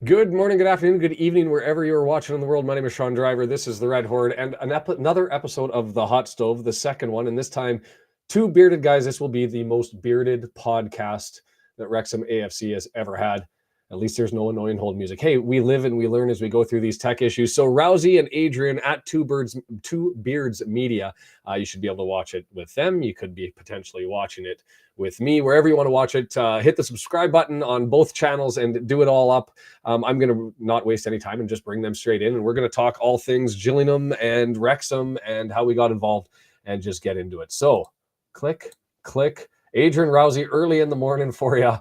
Good morning, good afternoon, good evening, wherever you are watching in the world. My name is Shaun Driver. This is the Red Horde and another episode of The Hot Stove, the second one. And this time, two bearded guys. This will be the most bearded podcast that Wrexham AFC has ever had. At least there's no annoying hold music. Hey, we live and we learn as we go through these tech issues. So Rousey and Adrian at Two Beards Media. You should be able to watch it with them. You could be potentially watching it with me, wherever you want to watch it. Hit the subscribe button on both channels and do it all up. I'm going to not waste any time and just bring them straight in. And we're going to talk all things Gillingham and Wrexham and how we got involved and just get into it. So click. Adrian Rousey early in the morning for you.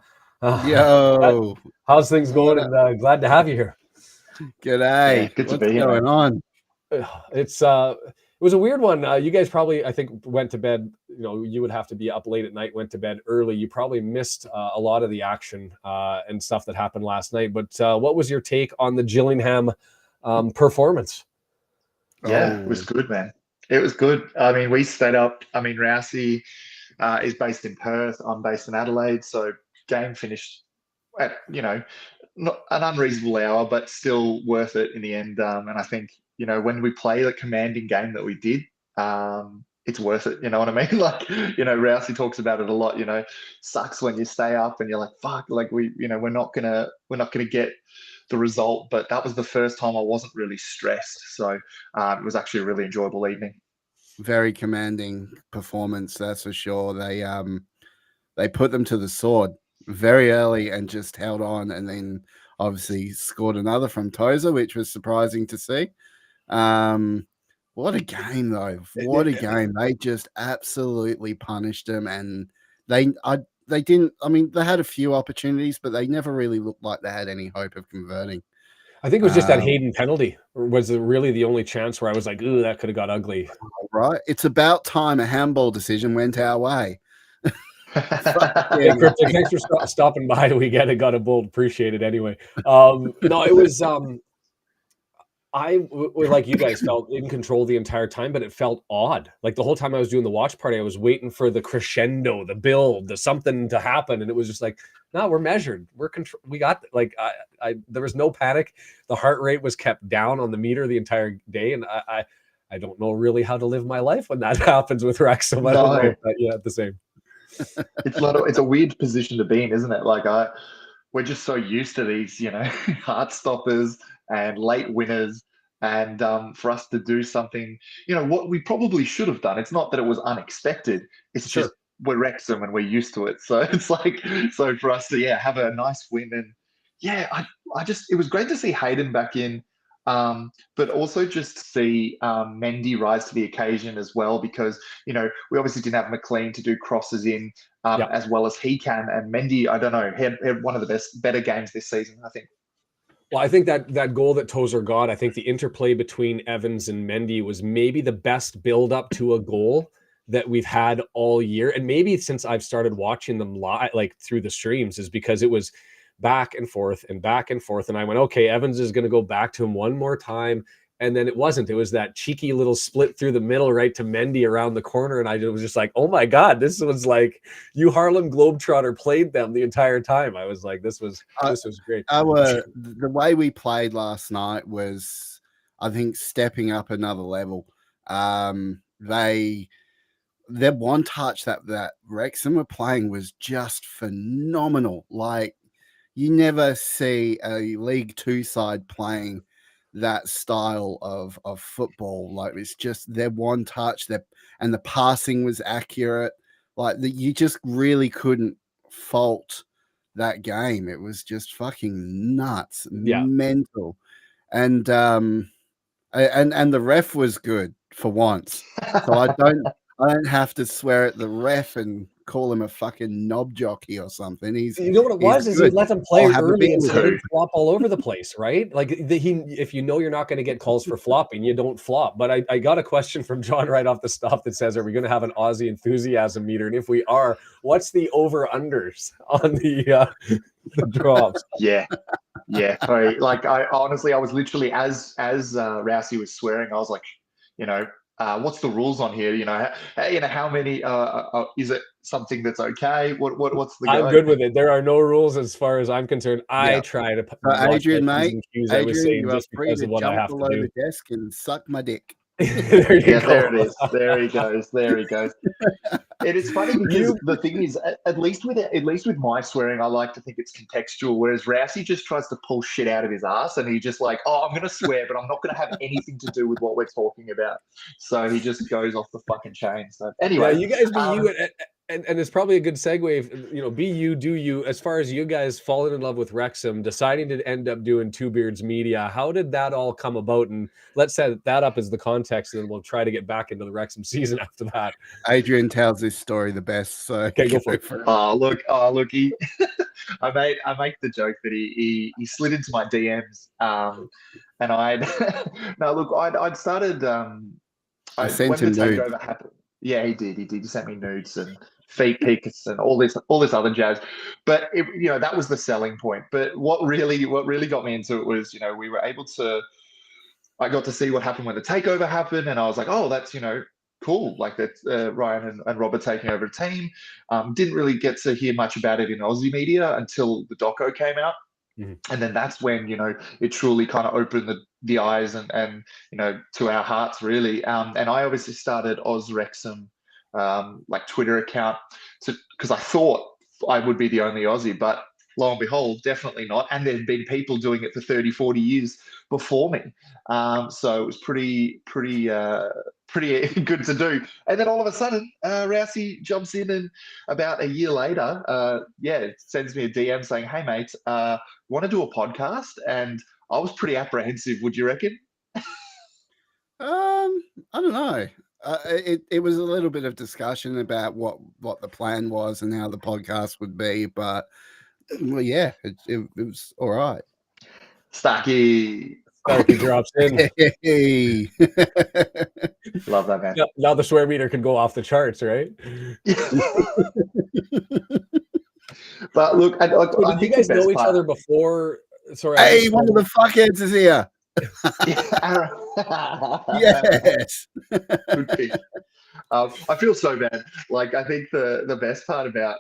Yo, How's things going? And glad to have you here. G'day. Yeah, good to What's be here, going on? It was a weird one. You guys probably, I think, went to bed. You know, you would have to be up late at night, went to bed early. You probably missed a lot of the action and stuff that happened last night. But what was your take on the Gillingham performance? Yeah, it was good, man. It was good. I mean, we stayed up. I mean, Rousey is based in Perth. I'm based in Adelaide. So game finished at, not an unreasonable hour, but still worth it in the end. And I think, when we play the commanding game that we did, it's worth it. You know what I mean? Like, Rousey talks about it a lot, sucks when you stay up and you're like, fuck, like we're not gonna get the result. But that was the first time I wasn't really stressed. So it was actually a really enjoyable evening. Very commanding performance, that's for sure. They put them to the sword very early and just held on, and then obviously scored another from Tozer, which was surprising to see. What a game, though. What a game. They just absolutely punished them, and they didn't. I mean, they had a few opportunities, but they never really looked like they had any hope of converting. I think it was just that Hayden penalty was really the only chance where I was like, ooh, that could have got ugly. Right. It's about time a handball decision went our way. Yeah, Cryptic, thanks for stopping by. We got a bold. Appreciate it anyway. No, it was I like you guys felt in control the entire time, but it felt odd. Like the whole time I was doing the watch party, I was waiting for the crescendo, the build, the something to happen, and it was just like, no, we're measured, we got like I there was no panic. The heart rate was kept down on the meter the entire day, and I don't know really how to live my life when that happens with Wrexham. I don't know if that, the same. It's a weird position to be in, isn't it? Like we're just so used to these, heart stoppers and late winners. And for us to do something, what we probably should have done. It's not that it was unexpected. It's just we're Wrexham and we're used to it. So it's like, so for us to have a nice win. And it was great to see Hayden back in. But also just to see Mendy rise to the occasion as well, because we obviously didn't have McLean to do crosses in as well as he can, and Mendy, I don't know, had one of the better games this season, I think. Well, I think that goal that Tozer got, I think the interplay between Evans and Mendy was maybe the best build up to a goal that we've had all year, and maybe since I've started watching them live, like through the streams, is because it was back and forth, and I went, okay, Evans is going to go back to him one more time, and then it wasn't. It was that cheeky little split through the middle right to Mendy around the corner, and I was just like, oh my god, this was like you Harlem Globetrotter played them the entire time. I was like, this was great. The way we played last night was, I think, stepping up another level. Their one touch that Wrexham were playing was just phenomenal. Like, you never see a League Two side playing that style of football. Like, it's just their one touch, and the passing was accurate. Like, you just really couldn't fault that game. It was just fucking nuts, mental, and the ref was good for once. So I don't have to swear at the ref and call him a fucking knob jockey or something. You know what it was is he let them play early and so flop all over the place, right? Like if you know you're not going to get calls for flopping, you don't flop. But I got a question from John right off the stop that says, are we going to have an Aussie enthusiasm meter? And if we are, what's the over-unders on the drops? Yeah. Sorry. Like, I honestly, I was literally, as Rousey was swearing, I was like, what's the rules on here? How many? Is it something that's okay? What's the I'm go? good with it. There are no rules as far as I'm concerned. I Yeah. try to So watch Adrian, my P's mate, and Q's, I was Adrian, saying, you are just free because to of what I jump have to below do. the desk and suck my dick. There you Yeah, go. there it is. There he goes. There he goes. It is funny because You- the thing is, at least with my swearing, I like to think it's contextual. Whereas Rousey just tries to pull shit out of his ass, and he just like, oh, I'm gonna swear, but I'm not gonna have anything to do with what we're talking about. So he just goes off the fucking chain. So Yeah, anyway, you guys be you, and it's probably a good segue. If, be you, do you. As far as you guys falling in love with Wrexham, deciding to end up doing Two Beards Media, how did that all come about? And let's set that up as the context, and then we'll try to get back into the Wrexham season after that. Adrian tells this story the best, so Okay, go for it. oh look, he. I make the joke that he slid into my DMs, and I'd no look, I'd started I when sent the him nudes. takeover happened. Yeah, he did. He sent me nudes and feet pics and all this other jazz. But that was the selling point. But what really got me into it was, we were able to. I got to see what happened when the takeover happened, and I was like, oh, that's cool. Like that, Ryan and Robert taking over a team. Didn't really get to hear much about it in Aussie media until the doco came out. Mm-hmm. And then that's when it truly kind of opened the eyes and to our hearts really. And I obviously started Oz Wrexham like Twitter account, because I thought I would be the only Aussie, but lo and behold, definitely not. And there'd been people doing it for 30, 40 years before me. So it was pretty good to do. And then all of a sudden, Rousey jumps in, and about a year later, sends me a DM saying, "Hey mate, want to do a podcast?" And I was pretty apprehensive. Would you reckon? I don't know. It was a little bit of discussion about what the plan was and how the podcast would be, but well, yeah, it was all right. Starkey drops in. Hey. Love that, man. Now the swear meter can go off the charts, right? But look, I did think you guys the best know each part, other before? Sorry, Hey, one of the fuckheads is here. Yes. Good pick. I feel so bad. Like, I think the best part about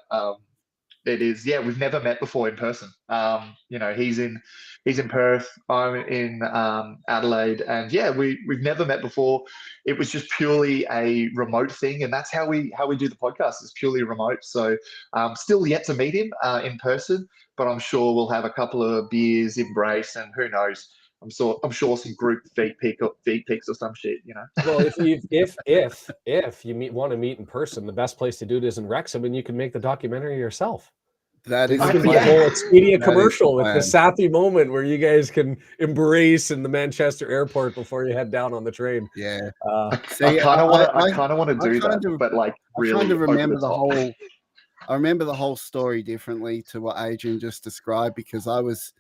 it is, we've never met before in person. He's in Perth, I'm in Adelaide, and we've never met before. It was just purely a remote thing, and that's how we do the podcast. It's purely remote. So still yet to meet him in person, but I'm sure we'll have a couple of beers, embrace, and who knows. I'm sure some group feet pics or some shit. Well, if you want to meet in person, the best place to do it is in Wrexham, and you can make the documentary yourself. That is It the can be a plan. whole Expedia That commercial is with the Sathi moment where you guys can embrace in the Manchester airport before you head down on the train. Yeah. I See, kind of want to do that, but like really I kind of remember over the top. whole. I remember the whole story differently to what Adrian just described, because I was,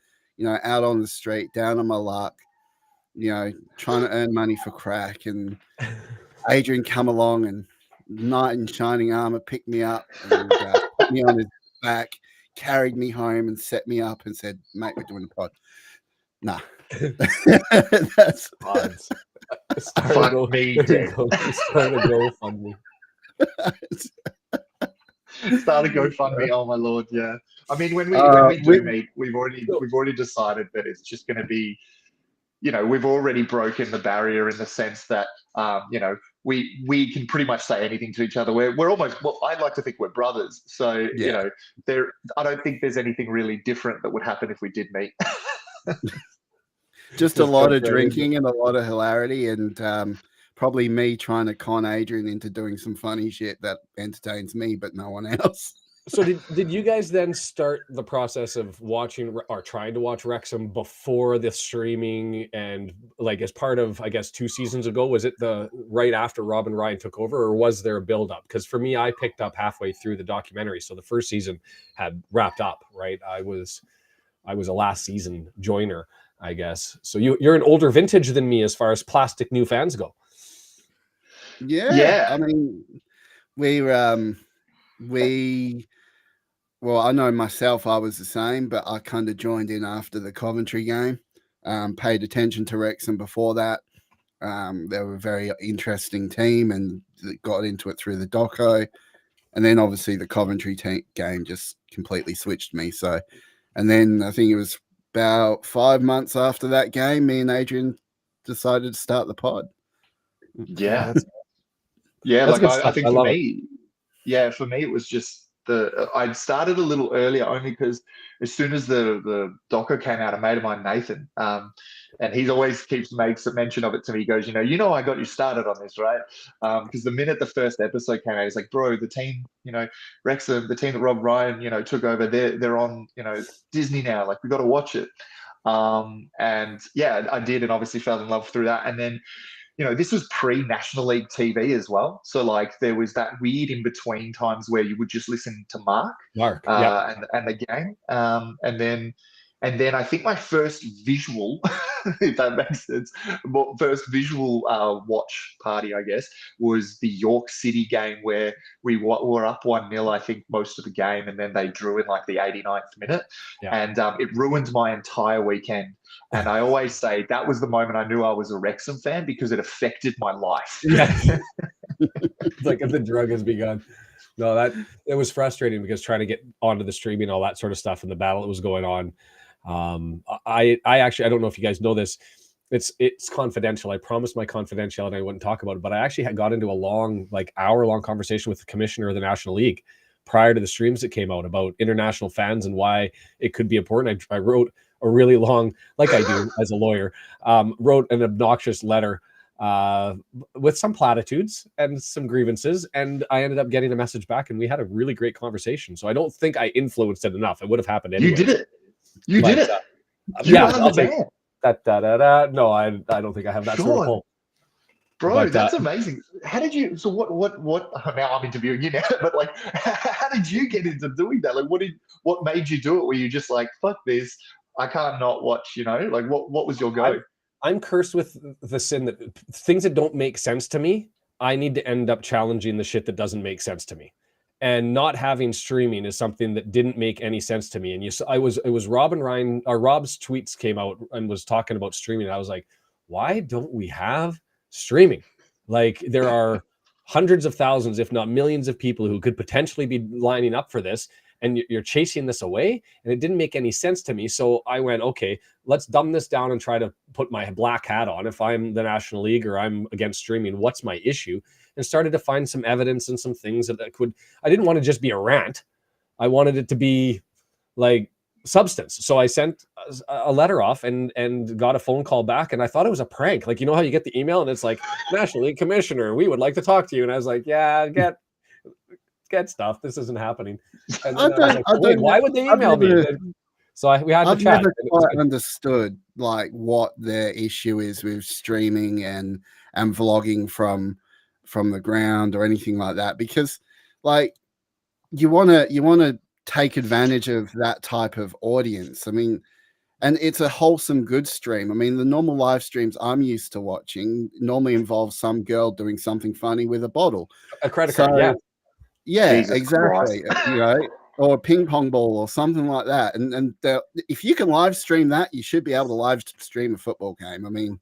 out on the street, down on my luck, trying to earn money for crack, and Adrian come along and knight in shining armor picked me up and put me on his back, carried me home, and set me up and said, "Mate, we're doing a pod." Nah, that's Odds. Fuck me dead. Start a GoFundMe. Start a GoFundMe. Oh my lord, yeah. I mean, when we do meet, we've already decided that it's just going to be, we've already broken the barrier in the sense that, we can pretty much say anything to each other. We're almost, well, I'd like to think we're brothers. So, Yeah. I don't think there's anything really different that would happen if we did meet. just a lot of drinking and a lot of hilarity, and probably me trying to con Adrian into doing some funny shit that entertains me, but no one else. So did you guys then start the process of watching or trying to watch Wrexham before the streaming, and like as part of, I guess, 2 seasons ago? Was it the right after Rob and Ryan took over, or was there a build up? Because for me, I picked up halfway through the documentary, so the first season had wrapped up. Right, I was a last season joiner, I guess. So you're an older vintage than me as far as plastic new fans go. Yeah. I mean, well, I know myself, I was the same, but I kind of joined in after the Coventry game, paid attention to Wrexham before that. They were a very interesting team and got into it through the doco. And then obviously the Coventry game just completely switched me. So, and then I think it was about 5 months after that game, me and Adrian decided to start the pod. Yeah. That's Like good I stuff. think I for love it. me, for me, it was just I'd started a little earlier only because as soon as the doco came out, a mate of mine, Nathan, and he always makes a mention of it to me. He goes, I got you started on this, right? Because the minute the first episode came out, he's like, bro, the team, Wrexham, the team that Rob Ryan, took over, they're on, Disney now. Like, we got to watch it. And yeah, I did, and obviously fell in love through that. And then this was pre-National League TV as well. So, like, there was that weird in-between times where you would just listen to Mark, Yeah. and the game. And then I think my first visual, if that makes sense, first visual watch party, I guess, was the York City game where we were up 1-0, I think, most of the game, and then they drew in like the 89th minute. Yeah. And it ruined my entire weekend. And I always say that was the moment I knew I was a Wrexham fan because it affected my life. Yeah. It's like the drug has begun. No, it was frustrating because trying to get onto the streaming, all that sort of stuff, and the battle that was going on. I actually, I don't know if you guys know this. It's confidential. I promised my confidentiality I wouldn't talk about it, but I actually got into a long, like hour-long conversation with the commissioner of the National League prior to the streams that came out about international fans and why it could be important. I wrote a really long, like I do as a lawyer, wrote an obnoxious letter with some platitudes and some grievances, and I ended up getting a message back, and we had a really great conversation. So I don't think I influenced it enough. It would have happened anyway. You did it. You did it. Yeah, I'll take that. No, I don't think I have that Shaun, sort of pull. Bro, But, that's amazing. How did you? So what? Now I'm interviewing you now, but like, how did you get into doing that? Like, what made you do it? Were you just like, fuck this? I can't not watch. Like, what was your go? I'm cursed with the sin that things that don't make sense to me, I need to end up challenging the shit that doesn't make sense to me. And not having streaming is something that didn't make any sense to me. And it was Rob and Ryan, or Rob's tweets came out and was talking about streaming. And I was like, why don't we have streaming? Like, there are hundreds of thousands, if not millions of people who could potentially be lining up for this. And you're chasing this away, and it didn't make any sense to me. So I went, okay, let's dumb this down and try to put my black hat on. If I'm the National League or I'm against streaming, what's my issue? And started to find some evidence and some things that I didn't want to just be a rant. I wanted it to be like substance. So I sent a letter off and got a phone call back, and I thought it was a prank. Like, how you get the email and it's like, National League Commissioner, we would like to talk to you. And I was like, yeah, get stuff. This isn't happening. And then I was like, why would they email me? So we had to chat. I've never quite understood like what their issue is with streaming and vlogging from the ground or anything like that, because like you want to take advantage of that type of audience. I mean, and it's a wholesome, good stream. I mean, the normal live streams I'm used to watching normally involve some girl doing something funny with a bottle, a credit card. Yeah, Jesus exactly. Or a ping pong ball or something like that. And if you can live stream that, you should be able to live stream a football game. I mean,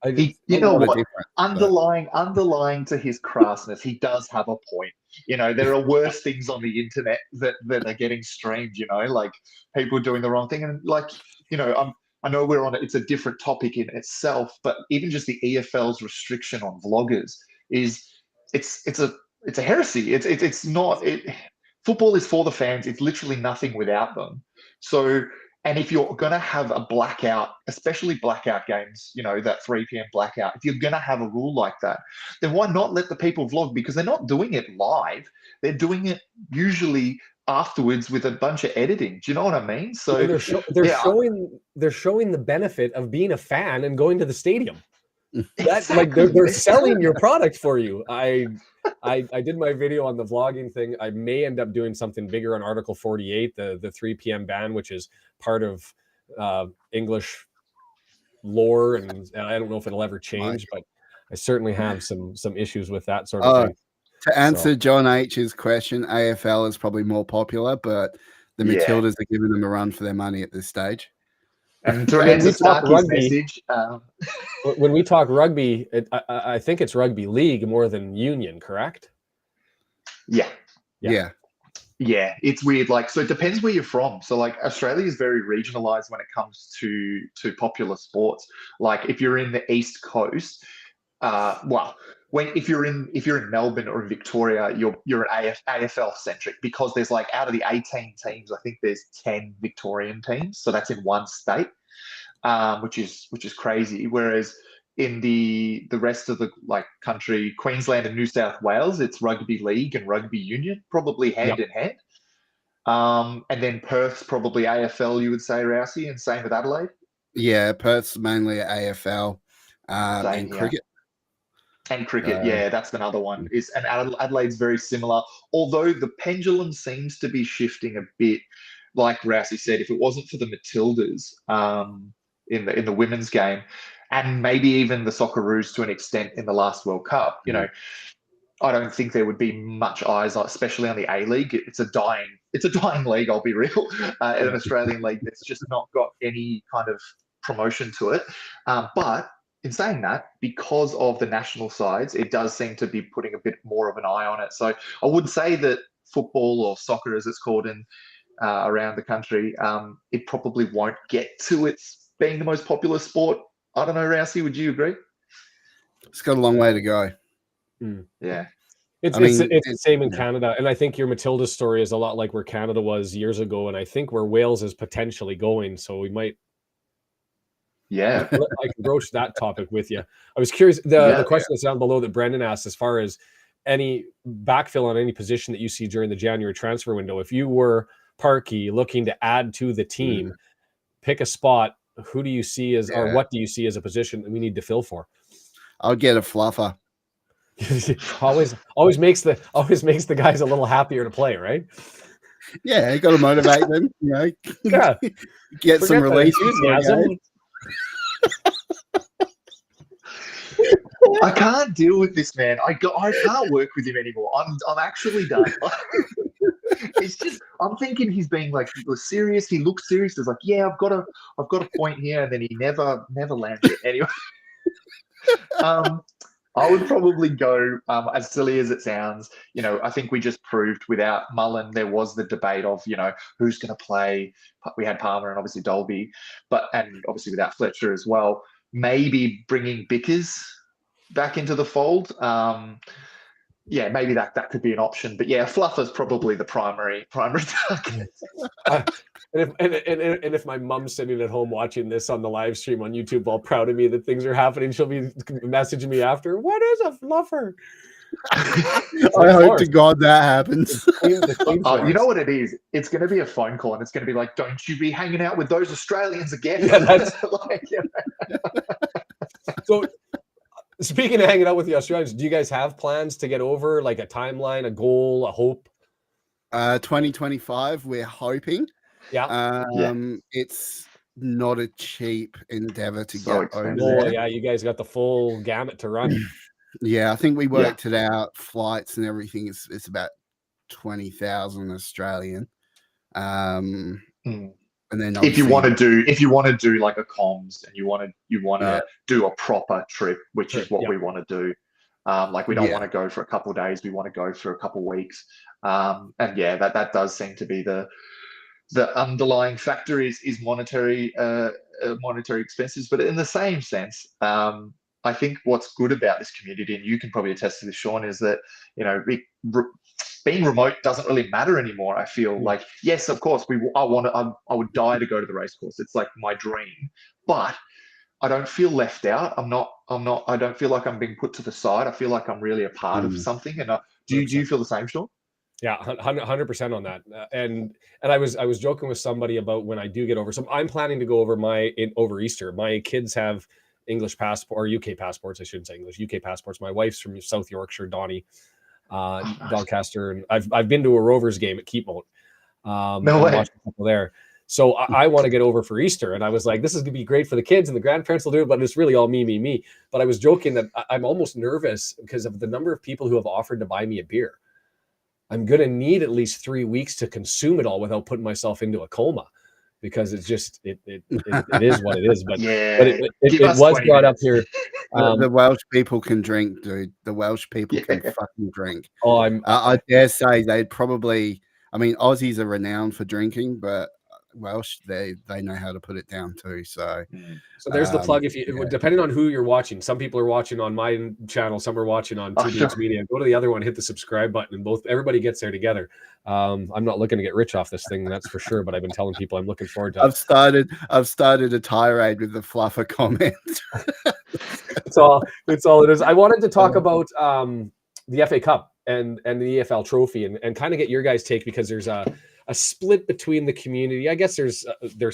you know what? Underlying to his crassness, he does have a point. There are worse things on the internet that are getting streamed. Like people doing the wrong thing, and like I know we're on it. It's a different topic in itself, but even just the EFL's restriction on vloggers it's a heresy. It's not. Football is for the fans. It's literally nothing without them. So, and if you're going to have a blackout, especially blackout games, that 3 p.m. blackout, if you're going to have a rule like that, then why not let the people vlog? Because they're not doing it live. They're doing it usually afterwards with a bunch of editing. Do you know what I mean? So they're showing the benefit of being a fan and going to the stadium. That's like they're selling your product for you. I did my video on the vlogging thing. I may end up doing something bigger on Article 48, the 3 p.m. ban, which is part of English lore, and I don't know if it'll ever change, but I certainly have some issues with that sort of thing. To answer John H's question, AFL is probably more popular, but the Matildas are giving them a run for their money at this stage. And to When answer we talk Starkey's rugby, message, when we talk rugby, I think it's rugby league more than union, correct? yeah, Yeah. yeah, it's weird. Like, so it depends where you're from. So, like, Australia is very regionalized when it comes to popular sports. Like, if you're in the East Coast, well, if you're in Melbourne or in Victoria, you're an AFL centric because there's like out of the 18 teams, I think there's 10 Victorian teams, so that's in one state, which is crazy. Whereas in the rest of the like country, Queensland and New South Wales, it's rugby league and rugby union, probably hand Yep. in hand. And then Perth's probably AFL, you would say, Rousey, and same with Adelaide. Yeah, Perth's mainly AFL Same and here. cricket. And cricket, yeah, that's another one. And Adelaide's very similar, although the pendulum seems to be shifting a bit. Like Rousey said, if it wasn't for the Matildas in the women's game, and maybe even the Socceroos to an extent in the last World Cup, you know, I don't think there would be much eyes, especially on the A League. It's a dying league. I'll be real. An Australian league that's just not got any kind of promotion to it. But in saying that, because of the national sides, it does seem to be putting a bit more of an eye on it. So I would say that football, or soccer as it's called in around the country, it probably won't get to its being the most popular sport. I don't know, Rousey, would you agree? It's got a long way to go. Yeah. It's the same in Canada, and I think your Matilda story is a lot like where Canada was years ago, and I think where Wales is potentially going. So we might, yeah, I can broach that topic with you. I was curious. The question that's down below that Brendan asked, as far as any backfill on any position that you see during the January transfer window, if you were Parkey looking to add to the team, pick a spot. Who do you see as, or what do you see as a position that we need to fill for? I'll get a fluffer. always makes the guys a little happier to play, right? Yeah, you got to motivate them. You know, get some release. I can't deal with this man. I can't work with him anymore. I'm actually done. It's just I'm thinking he's being like serious. He looks serious. He's like, yeah, I've got a point here, and then he never lands it anyway. I would probably go, as silly as it sounds, you know, I think we just proved without Mullen, there was the debate of, you know, who's going to play. We had Palmer and obviously Dolby, and obviously without Fletcher as well. Maybe bringing Bickers back into the fold. Yeah, maybe that could be an option. But yeah, Fluffer's probably the primary target. And if my mom's sitting at home watching this on the live stream on YouTube, all proud of me that things are happening, she'll be messaging me after, what is a fluffer? I hope to God that happens. You know what it is? It's going to be a phone call, and it's going to be like, don't you be hanging out with those Australians again. Yeah, that's So speaking of hanging out with the Australians, do you guys have plans to get over, like a timeline, a goal, a hope? 2025, we're hoping. Yeah. It's not a cheap endeavor to So get over Oh, there. yeah, you guys got the full gamut to run. Yeah, I think we worked it out. Flights and everything it's about 20,000 Australian. And then if you want to do like a comms and you want to do a proper trip, which is what we want to do. Like we don't want to go for a couple of days. We want to go for a couple of weeks. And yeah, that does seem to be the underlying factor is monetary expenses. But in the same sense, I think what's good about this community, and you can probably attest to this, Shaun, is that, you know, being remote doesn't really matter anymore. I feel like, yes, of course, I would die to go to the racecourse. It's like my dream, but I don't feel left out. I don't feel like I'm being put to the side. I feel like I'm really a part of something. And do you feel the same, Shaun? Yeah, 100% on that. And I was joking with somebody about when I do get over. So I'm planning to go over over Easter. My kids have English passport, or UK passports. I shouldn't say English, UK passports. My wife's from South Yorkshire, Donnie, Doncaster, and I've been to a Rovers game at Keepmoat. No way. Watched people there. So I want to get over for Easter, and I was like, this is gonna be great for the kids, and the grandparents will do it, but it's really all me. But I was joking that I'm almost nervous because of the number of people who have offered to buy me a beer. I'm gonna need at least 3 weeks to consume it all without putting myself into a coma. because it's just it is what it is. But Yeah, give it us was 20 brought up minutes. here. The Welsh people can drink, dude. The Welsh people can Yeah. fucking drink. Oh, I dare say they'd probably. I mean, Aussies are renowned for drinking, but Welsh they know how to put it down too. So, So there's the plug. If you yeah. depending on who you're watching, some people are watching on my channel, some are watching on Oh, Two sure. Dudes Media. Go to the other one, hit the subscribe button, and everybody gets there together. I'm not looking to get rich off this thing, that's for sure. But I've been telling people I'm looking forward to. I've started a tirade with the fluffer comments. It's all it is. I wanted to talk about the FA Cup and the EFL trophy and kind of get your guys' take, because there's a split between the community. I guess there's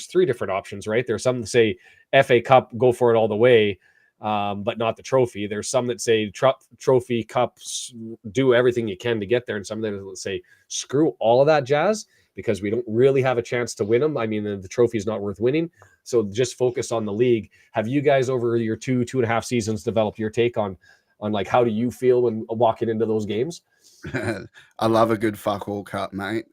three different options, right? There's some that say FA Cup, go for it all the way, but not the trophy. There's some that say trophy, cups, do everything you can to get there, and some that say screw all of that jazz because we don't really have a chance to win them. I mean, the trophy is not worth winning, so just focus on the league. Have you guys over your 2.5 seasons developed your take on like how do you feel when walking into those games? I love a good fuck all cup, mate.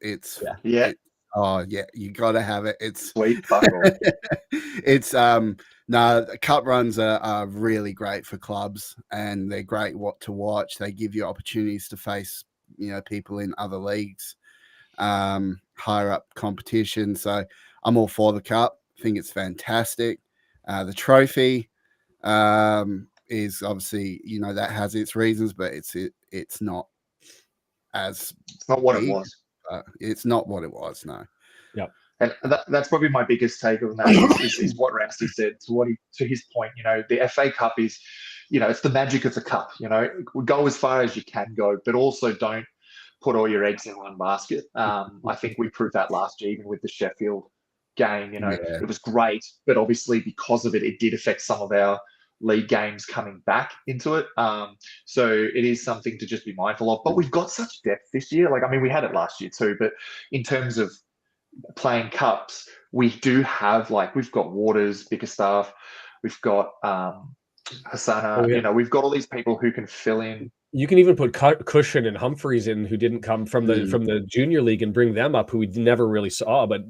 Yeah. Oh yeah, you got to have it. It's Sweet fuck all. it's no, cup runs are really great for clubs, and they're great to watch. They give you opportunities to face people in other leagues, higher up competition. So I'm all for the cup. I think it's fantastic. The trophy is obviously that has its reasons, but it's not as It's not what big. it was. It's not what it was. No. Yeah. And that's probably my biggest take on that is what Rousey said. To his point, the FA Cup is, it's the magic of the cup. Go as far as you can go, but also don't put all your eggs in one basket. I think we proved that last year, even with the Sheffield game. It was great, but obviously because of it, it did affect some of our league games coming back into it. So it is something to just be mindful of. But we've got such depth this year. Like, I mean, we had it last year too, but in terms of playing cups, we do have, like, we've got Waters, Bickerstaff, we've got Hassana, we've got all these people who can fill in. You can even put Cushion and Humphreys in, who didn't come from the junior league, and bring them up, who we never really saw, but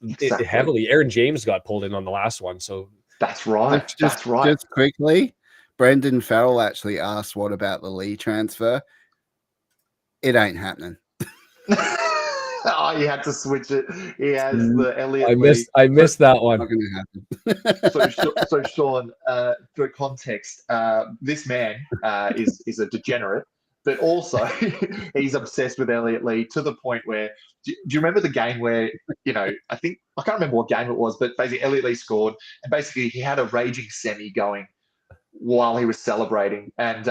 Exactly. heavily. Aaron James got pulled in on the last one, so that's right. Just quickly, Brendan Farrell actually asked, "What about the Lee transfer?" It ain't happening. Oh, you had to switch it. He has the Elliot Lee. I missed that one. Not going to happen. So Shaun, for context, this man is a degenerate, but also he's obsessed with Elliot Lee to the point where, do you remember the game where, I can't remember what game it was, but basically Elliot Lee scored, and basically he had a raging semi going while he was celebrating, and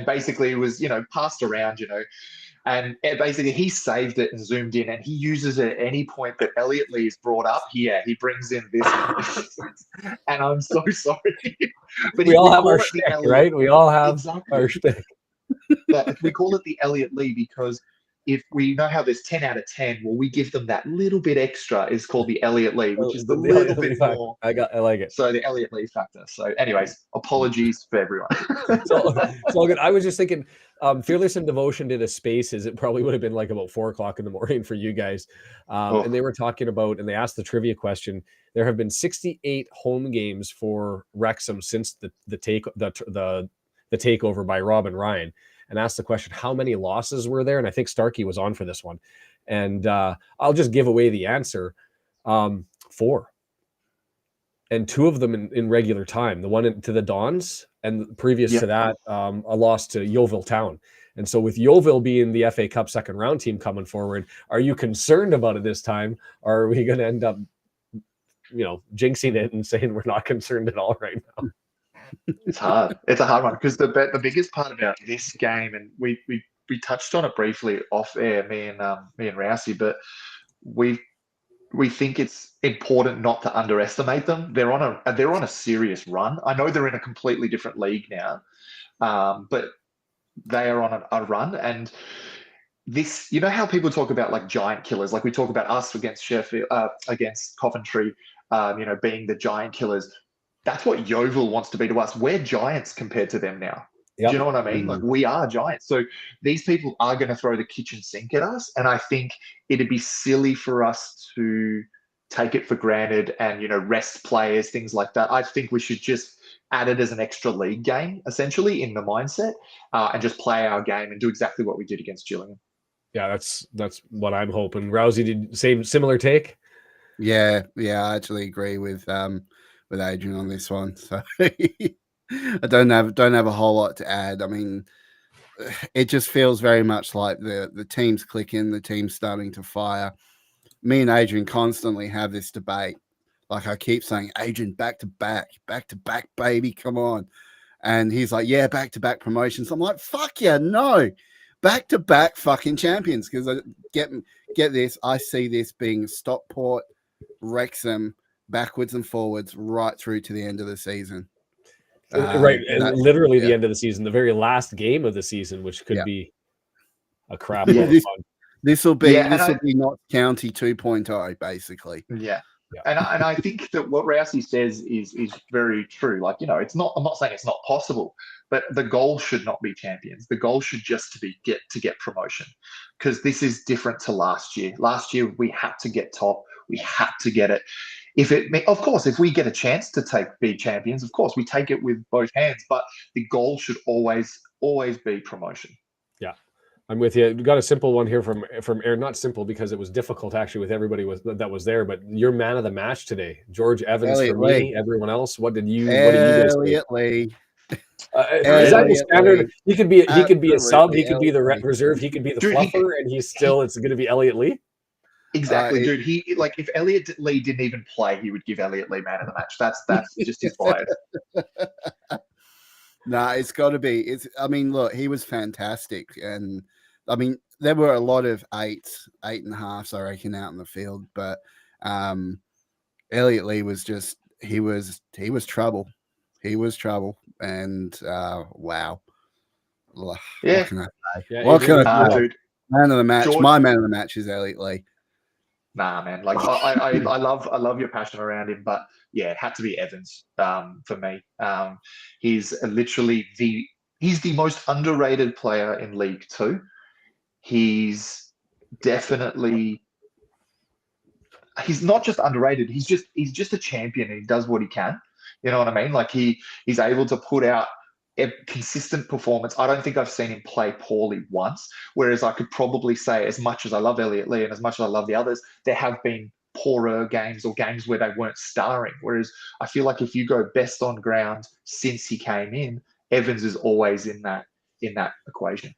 basically it was, passed around, and basically he saved it and zoomed in, and he uses it at any point that Elliot Lee is brought up. Yeah, he brings in this, and I'm so sorry. But we all have our shtick, right? We all have our shtick. But we call it the Elliot Lee because if we know how there's 10 out of 10, well, we give them that little bit extra. Is called the Elliot Lee, which is the little bit more. I like it. So the Elliot Lee factor. So, anyways, apologies for everyone. It's all good. I was just thinking, Fearless and Devotion did a Spaces. It probably would have been like about 4:00 in the morning for you guys, and they were talking about, and they asked the trivia question. There have been 68 home games for Wrexham since the takeover by Rob and Ryan, and asked the question, how many losses were there? And I think Starkey was on for this one, and I'll just give away the answer: 4. And 2 of them in regular time. The one to the Dons, and previous to that, a loss to Yeovil Town. And so with Yeovil being the FA Cup second round team coming forward, are you concerned about it this time? Or are we going to end up, jinxing it and saying we're not concerned at all right now? It's hard. It's a hard one, because the biggest part about this game, and we touched on it briefly off air, me and Rousey, but we think it's important not to underestimate them. They're on a serious run. I know they're in a completely different league now, but they are on a run. And this, how people talk about like giant killers, like we talk about us against Sheffield, against Coventry, being the giant killers. That's what Yeovil wants to be to us. We're giants compared to them now. Yep. Do you know what I mean? Like, we are giants. So these people are going to throw the kitchen sink at us. And I think it'd be silly for us to take it for granted and, rest players, things like that. I think we should just add it as an extra league game, essentially, in the mindset, and just play our game and do exactly what we did against Gillingham. Yeah, that's what I'm hoping. Rousey, did similar take? Yeah, I actually agree with Adrian on this one. So I don't have a whole lot to add. I mean, it just feels very much like the team's clicking, the team's starting to fire. Me and Adrian constantly have this debate. Like I keep saying, Adrian, back to back, baby, come on. And he's like, yeah, back to back promotions. I'm like, fuck yeah, no, back to back fucking champions. Because I get this, I see this being Stockport, Wrexham, backwards and forwards, right through to the end of the season. Right, literally the end of the season, the very last game of the season, which could be a crap load of fun. This will be Notts County 2.0, basically. Yeah. And I think that what Rousey says is very true. Like, it's not. I'm not saying it's not possible, but the goal should not be champions. The goal should just be get promotion, because this is different to last year. Last year we had to get top. We had to get it. Of course, if we get a chance to be champions, of course we take it with both hands. But the goal should always be promotion. Yeah. I'm with you. We got a simple one here from Aaron. Not simple because it was difficult actually with everybody that was there. But your man of the match today, George Evans for me. Everyone else, what did you guys think? Elliot Lee. Is that the standard? He could be a sub. He could be the reserve. He could be the fluffer, and it's going to be Elliot Lee. Exactly, dude. If Elliot Lee didn't even play, he would give Elliot Lee man of the match. That's just his bias. No, it's got to be. I mean, look, he was fantastic, and I mean, there were a lot of 8.5s, I reckon, out in the field, but Elliot Lee was just he was trouble. He was trouble, and wow. Yeah. What can I say? What can I say? Dude. Man of the match. My man of the match is Elliot Lee. Nah, man. Like I love your passion around him, but yeah, it had to be Evans for me. He's literally he's the most underrated player in League Two. He's definitely he's not just underrated. He's just a champion, and he does what he can. You know what I mean? Like he's able to put out a consistent performance. I don't think I've seen him play poorly once, whereas I could probably say, as much as I love Elliot Lee and as much as I love the others, there have been poorer games or games where they weren't starring. Whereas I feel like if you go best on ground since he came in, Evans is always in that equation.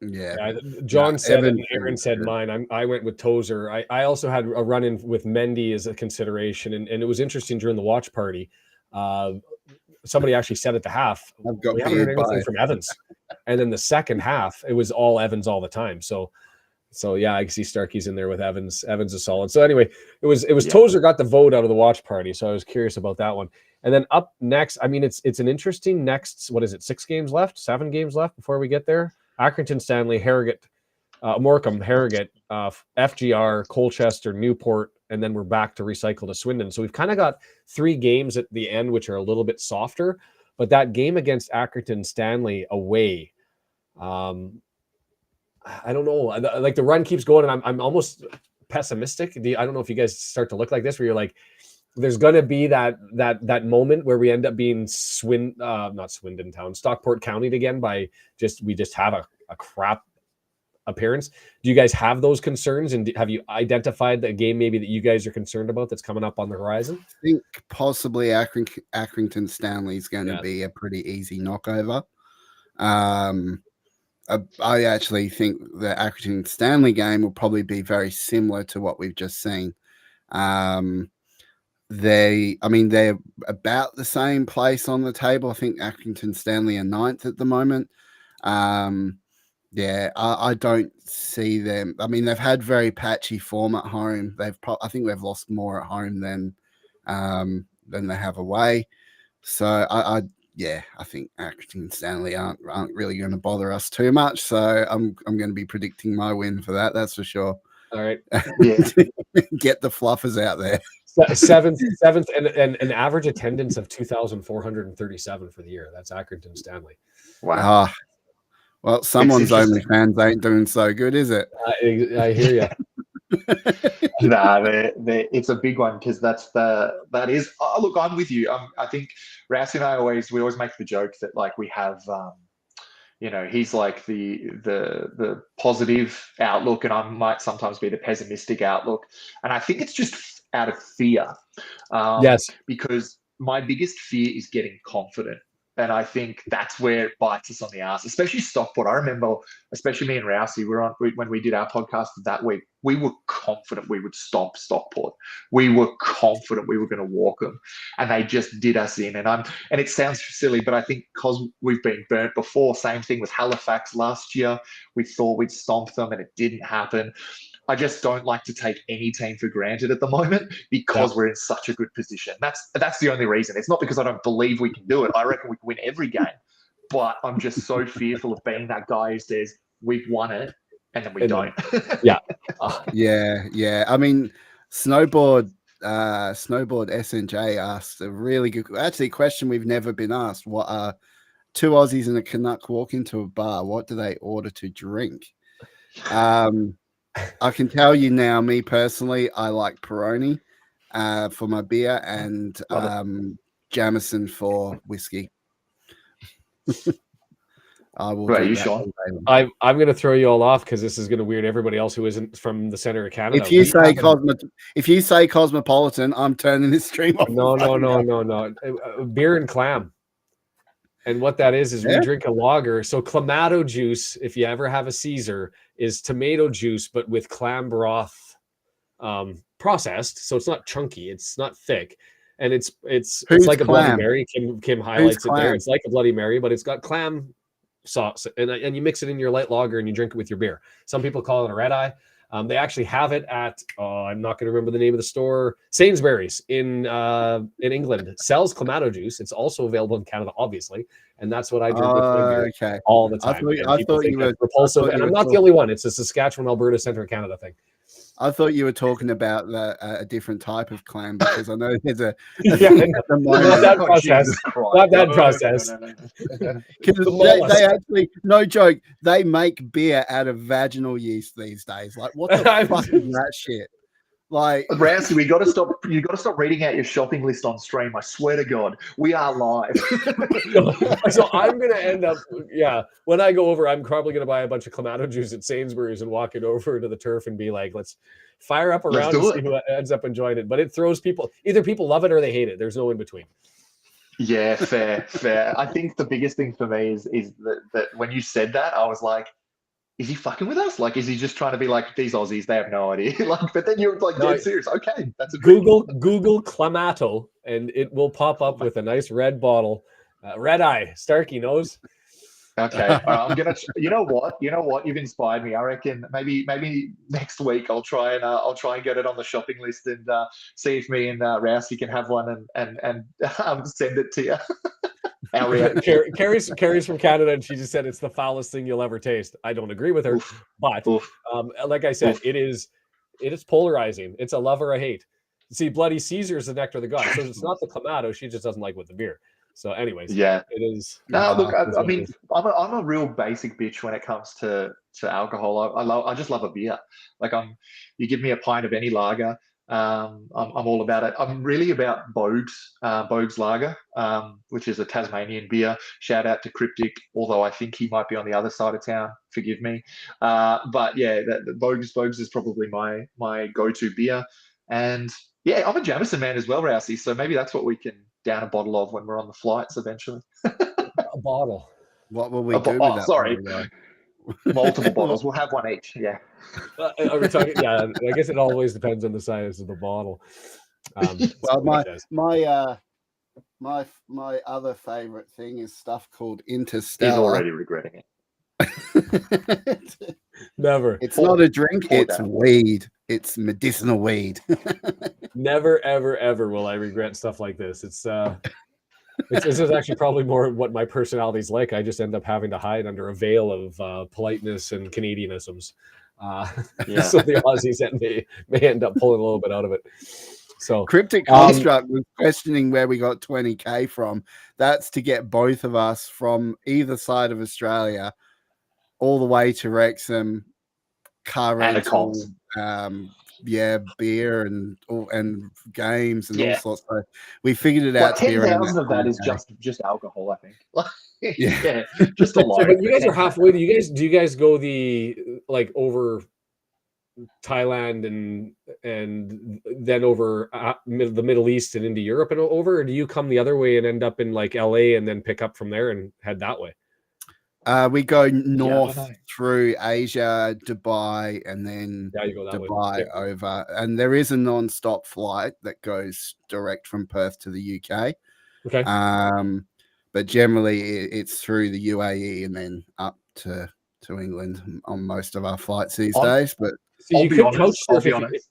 Yeah. John said it, and Aaron said mine. I went with Tozer. I also had a run in with Mendy as a consideration, and it was interesting during the watch party. Somebody actually said at the half, we haven't heard anything from Evans. And then the second half, it was all Evans all the time. So yeah, I can see Starkey's in there with Evans. Evans is solid. So anyway, it was Tozer got the vote out of the watch party. So I was curious about that one. And then up next, I mean, it's an interesting next, what is it, 7 games left before we get there? Accrington, Stanley, Harrogate, Morecambe, Harrogate, FGR, Colchester, Newport, and then we're back to recycle to Swindon. So we've kind of got 3 games at the end, which are a little bit softer. But that game against Accrington, Stanley away, I don't know. Like the run keeps going, and I'm almost pessimistic. I don't know if you guys start to look like this, where you're like, there's going to be that moment where we end up being not Swindon Town, Stockport County again we just have a crap appearance. Do you guys have those concerns, and have you identified the game maybe that you guys are concerned about that's coming up on the horizon? I think possibly Accrington Stanley is going to be a pretty easy knockover. I actually think the Accrington Stanley game will probably be very similar to what we've just seen. They're about the same place on the table. I think Accrington Stanley are 9th at the moment. I don't see them. I mean, they've had very patchy form at home. I think they've lost more at home than they have away. So I think Accrington Stanley aren't really going to bother us too much. So I'm going to be predicting my win for that. That's for sure. All right. Yeah. Get the fluffers out there. Seventh, and an average attendance of 2,437 for the year. That's Accrington Stanley. Wow. Well, someone's OnlyFans ain't doing so good, is it? I hear you. Nah, it's a big one because that is. Oh, look, I'm with you. I think Rousey and I we always make the joke that like we have, he's like the positive outlook, and I might sometimes be the pessimistic outlook. And I think it's just out of fear, Yes. because my biggest fear is getting confident. And I think that's where it bites us on the ass, especially Stockport. I remember, especially me and Rousey, when we did our podcast that week, we were confident we would stop Stockport. We were confident we were going to walk them, and they just did us in. And it sounds silly, but I think because we've been burnt before, same thing with Halifax last year. We thought we'd stomp them, and it didn't happen. I just don't like to take any team for granted at the moment because we're in such a good position. That's the only reason. It's not because I don't believe we can do it. I reckon we can win every game, but I'm just so fearful of being that guy who says we've won it and then we don't. Yeah. Yeah. I mean, snowboard SNJ asked a really good, actually, question we've never been asked. What are two Aussies and a Canuck walk into a bar? What do they order to drink? I can tell you now, me personally, I like Peroni for my beer and Jameson for whiskey. I will. Right, you, Shaun? I'm going to throw you all off because this is going to weird everybody else who isn't from the center of Canada. If you say Cosmopolitan, I'm turning this stream off. No. Beer and clam. And what that is we drink a lager. So Clamato Juice, if you ever have a Caesar, is tomato juice, but with clam broth processed. So it's not chunky. It's not thick. And it's like a Bloody Mary. Kim highlights it there. It's like a Bloody Mary, but it's got clam sauce. And you mix it in your light lager and you drink it with your beer. Some people call it a red eye. They actually have it at, I'm not going to remember the name of the store, Sainsbury's in England. Sells Clamato Juice. It's also available in Canada, obviously, and that's what I drink with my beer all the time. I thought you were repulsive, and I'm not the only one. It's a Saskatchewan, Alberta, Center of Canada thing. I thought you were talking about a different type of clam because I know there's a not that process. Not that process. They actually, no joke, they make beer out of vaginal yeast these days. Like, what the fuck is that shit? Like, Rousey, you got to stop reading out your shopping list on stream. I swear to God, we are live. So I'm gonna end up, when I go over, I'm probably gonna buy a bunch of Clamato Juice at Sainsbury's and walk it over to the turf and be like, let's fire up around and see who ends up enjoying it. But it throws people, either people love it or they hate it. There's no in between. Yeah, fair. I think the biggest thing for me is that when you said that, I was like, is he fucking with us? Like, is he just trying to be like, these Aussies, they have no idea? Like, but then you're like, dead serious. Okay, that's a Google Clamato, and it will pop up with a nice red bottle. Red eye, Starkey knows. Okay, all right, I'm gonna. You know what? You've inspired me. I reckon maybe next week I'll try and get it on the shopping list and see if me and Rousey can have one and send it to you. Carrie's from Canada, and she just said it's the foulest thing you'll ever taste. I don't agree with her, but like I said, it is polarizing. It's a love or a hate. See, Bloody Caesar is the nectar of the gods, so it's not the Clamato. She just doesn't like with the beer. So, anyways, it is. No, look, I mean, I'm a real basic bitch when it comes to alcohol. I just love a beer. Like you give me a pint of any lager. I'm all about it. I'm really about Bogue's Lager, which is a Tasmanian beer. Shout out to Cryptic, although I think he might be on the other side of town. Forgive me. But yeah, Bogue's is probably my go-to beer. And yeah, I'm a Jameson man as well, Rousey. So maybe that's what we can down a bottle of when we're on the flights eventually. A bottle. What will we do with that? Sorry. Multiple bottles. We'll have one each. Yeah. Are we talking? Yeah, I guess it always depends on the size of the bottle. Well, my other favorite thing is stuff called Interstellar. He's already regretting it. Never. It's not a drink. It's weed. It's medicinal weed. Never, ever, ever will I regret stuff like this. This is actually probably more what my personality's like. I just end up having to hide under a veil of politeness and Canadianisms. So the Aussies may end up pulling a little bit out of it. So Cryptic Construct was questioning where we got 20K from. That's to get both of us from either side of Australia all the way to Wrexham, car And a rental, comms. beer and games and all Yeah. sorts. So we figured it Like out to be around 10,000 that of that is holiday. just alcohol, I think. Like, Yeah. yeah, just a So, load. but you but guys are 10K. halfway. Do you guys go the like over Thailand and then over the Middle East and into Europe and over, or do you come the other way and end up in like LA and then pick up from there and head that way? We go Yeah, I don't north know. through Asia, Dubai, and then Yeah, you go that way. Dubai Okay. over. And there is a non-stop flight that goes direct from Perth to the UK. Okay. But generally it's through the UAE and then up to England on most of our flights these days. But So I'll you be could couch honest. I'll surf be honest.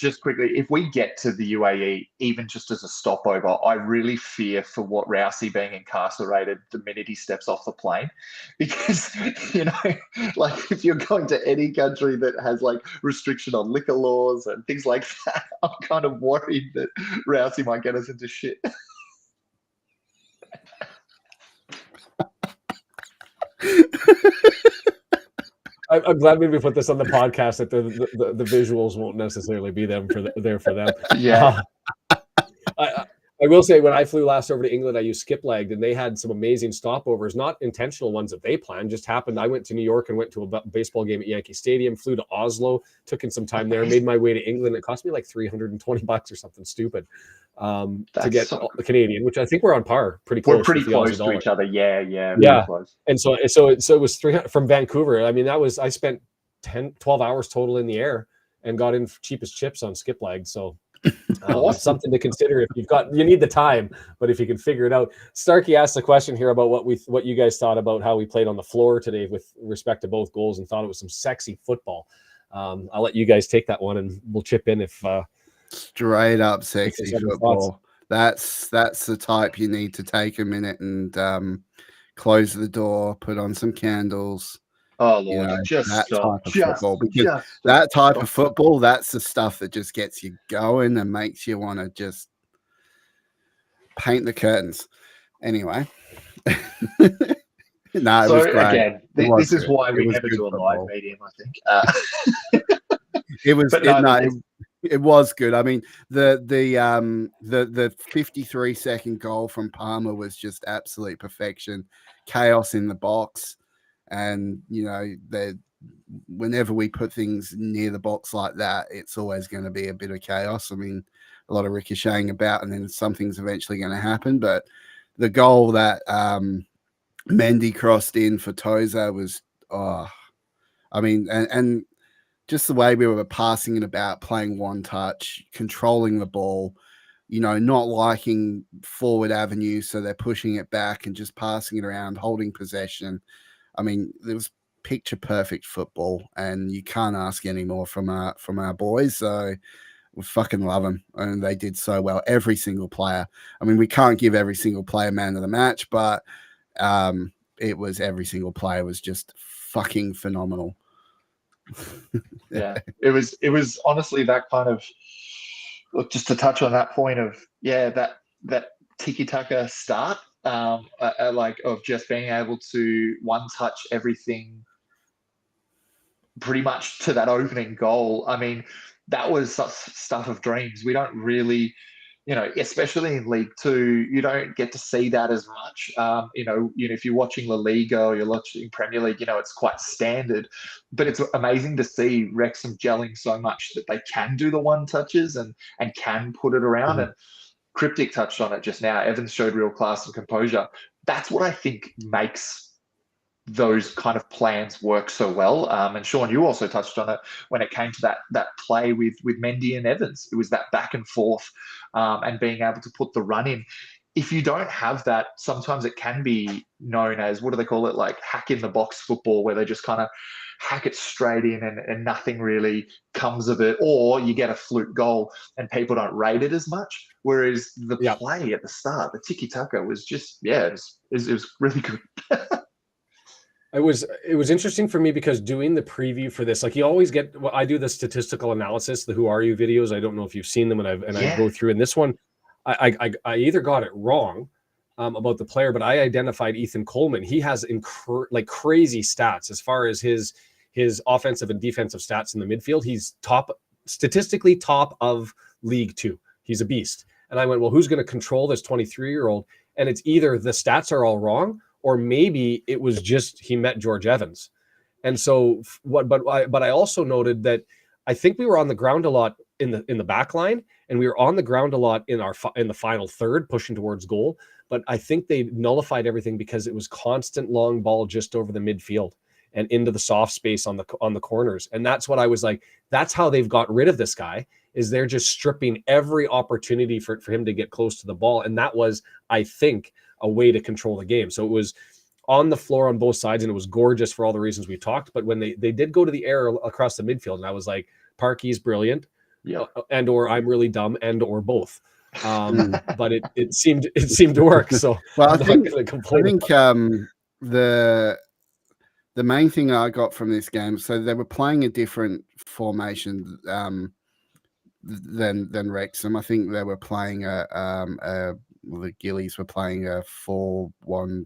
Just quickly, if we get to the UAE, even just as a stopover, I really fear for what Rousey being incarcerated the minute he steps off the plane, because like if you're going to any country that has like restriction on liquor laws and things like that, I'm kind of worried that Rousey might get us into shit. I'm glad we put this on the podcast that the visuals won't necessarily be there for them. Yeah. I will say when I flew last over to England, I used skip legged and they had some amazing stopovers, not intentional ones that they planned, just happened. I went to New York and went to a baseball game at Yankee Stadium, flew to Oslo, took in some time there, made my way to England. It cost me like $320 or something stupid to get the Canadian, which I think we're on par, pretty close. We're pretty close to each other. Yeah. Really close. And so it was 300 from Vancouver. I mean, I spent 12 hours total in the air and got in cheapest chips on skip leg. So something to consider if you need the time, but if you can figure it out. Starkey asked a question here about what you guys thought about how we played on the floor today with respect to both goals and thought it was some sexy football. I'll let you guys take that one and we'll chip in if straight up sexy football. That's the type you need to take a minute and close the door, put on some candles. Oh Lord, that type of football, because that type of football, that's the stuff that just gets you going and makes you want to just paint the curtains. Anyway, no, it was great. Again, this is why we never do a live medium, I think. It was it was good. I mean, the 53-second goal from Palmer was just absolute perfection, chaos in the box. And, whenever we put things near the box like that, it's always going to be a bit of chaos. I mean, a lot of ricocheting about, and then something's eventually going to happen. But the goal that Mendy crossed in for Toza was, and just the way we were passing it about, playing one touch, controlling the ball, not liking forward avenues. So they're pushing it back and just passing it around, holding possession. I mean, there was picture perfect football, and you can't ask any more from our boys. So we fucking love them, and they did so well. Every single player. I mean, we can't give every single player man of the match, but it was every single player was just fucking phenomenal. Yeah, it was honestly that kind of look. Just to touch on that point of that tiki-taka start. Of just being able to one touch everything pretty much to that opening goal. I mean, that was stuff of dreams. We don't really, especially in League Two, you don't get to see that as much. If you're watching La Liga or you're watching Premier League, it's quite standard. But it's amazing to see Wrexham gelling so much that they can do the one touches and can put it around. Mm-hmm. And Cryptic touched on it just now. Evans showed real class and composure. That's what I think makes those kind of plans work so well. And Shaun, you also touched on it when it came to that play with Mendy and Evans. It was that back and forth and being able to put the run in. If you don't have that, sometimes it can be known as, what do they call it? Like hack in the box football, where they just kind of hack it straight in and nothing really comes of it, or you get a fluke goal and people don't rate it as much. Whereas the play at the start, the tiki-taka was just, it was really good. It was interesting for me because doing the preview for this, like you always get, I do the statistical analysis, the Who Are You videos. I don't know if you've seen them, I go through, and this one, I either got it wrong about the player, but I identified Ethan Coleman. He has crazy stats as far as his his offensive and defensive stats in the midfield, he's statistically top of League Two. He's a beast. And I went, well, who's going to control this 23-year-old? And it's either the stats are all wrong, or maybe it was just he met George Evans. And so but I also noted that I think we were on the ground a lot in the back line, and we were on the ground a lot in the final third, pushing towards goal. But I think they nullified everything because it was constant long ball just over the midfield and into the soft space on the corners. And that's what I was like, that's how they've got rid of this guy, is they're just stripping every opportunity for him to get close to the ball. And that was, I think, a way to control the game. So it was on the floor on both sides, and it was gorgeous for all the reasons we talked. But when they did go to the air across the midfield, and I was like, Parkey's brilliant, and or I'm really dumb, and or both. But it seemed to work. So well, I think the main thing I got from this game, so they were playing a different formation than Wrexham. I think they were playing the Gillies were playing a 4-1-3-2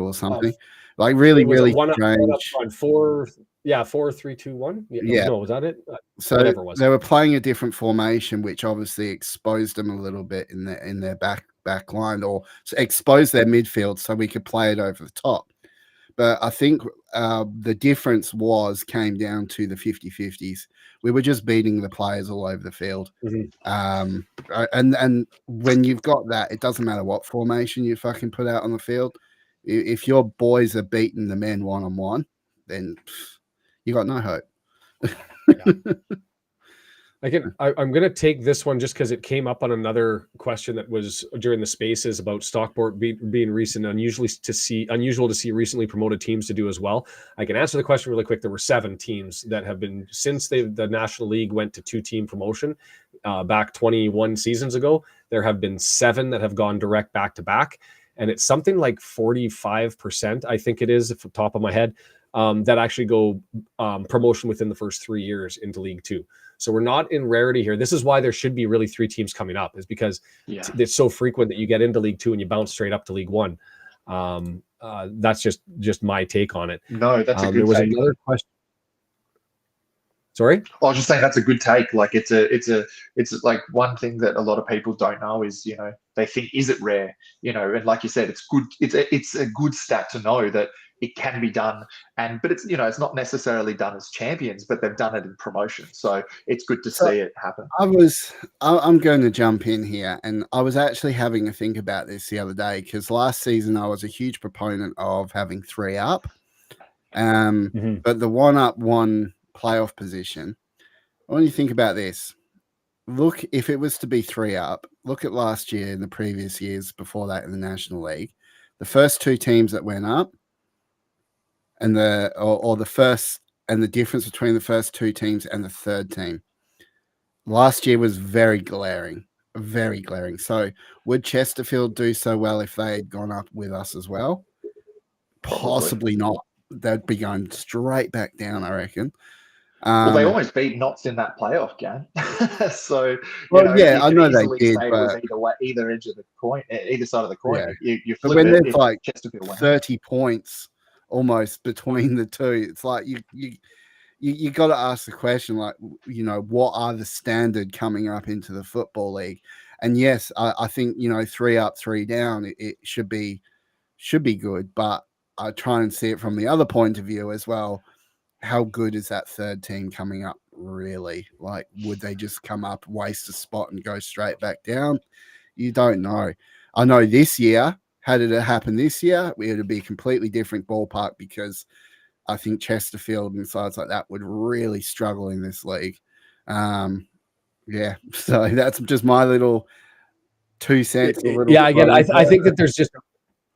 or something. Like really strange. 4-3-2-1. Yeah. No, was that it? So whatever it was. They were playing a different formation, which obviously exposed them a little bit in their back line, or exposed their midfield so we could play it over the top. But I think the difference came down to the 50-50s. We were just beating the players all over the field. Mm-hmm. And when you've got that, it doesn't matter what formation you fucking put out on the field. If your boys are beating the men one-on-one, then you got no hope. I'm going to take this one just because it came up on another question that was during the spaces about Stockport being recent, unusual to see recently promoted teams to do as well. I can answer the question really quick. There were 7 teams that have been, since the National League went to 2-team promotion back 21 seasons ago, there have been 7 that have gone direct back-to-back. And it's something like 45%, I think it is, off the top of my head, that actually go promotion within the first 3 years into League Two. So we're not in rarity here. This is why there should be really 3 teams coming up, is because it's so frequent that you get into League Two and you bounce straight up to League One. That's just my take on it. No, that's a good take. There was another question. Sorry? I was just saying that's a good take. Like it's like one thing that a lot of people don't know is, they think, is it rare? And like you said, it's good. It's a good stat to know that it can be done, but it's it's not necessarily done as champions, but they've done it in promotion. So it's good to see it happen. I'm going to jump in here, and I was actually having a think about this the other day, because last season I was a huge proponent of having 3 up, but the 1 up 1 playoff position. When you think about this, look, if it was to be 3 up, look at last year and the previous years before that in the National League, the first 2 teams that went up, and the difference between the first 2 teams and the third team last year was very glaring. So would Chesterfield do so well if they had gone up with us as well? Possibly not. They'd be going straight back down, I reckon. Well, they almost beat Notts in that playoff game. So, I know they did, but it was either edge of the coin, either side of the coin. Yeah. You but when there's like 30 points almost between the two, it's like you got to ask the question, like, what are the standard coming up into the Football League? And yes, I think 3 up, 3 down, it should be good, but I try and see it from the other point of view as well. How good is that third team coming up, really? Like, would they just come up, waste a spot, and go straight back down? You don't know. I know this year, had it happen this year, it would be a completely different ballpark, because I think Chesterfield and sides like that would really struggle in this league. So that's just my little 2 cents. I think that there's just...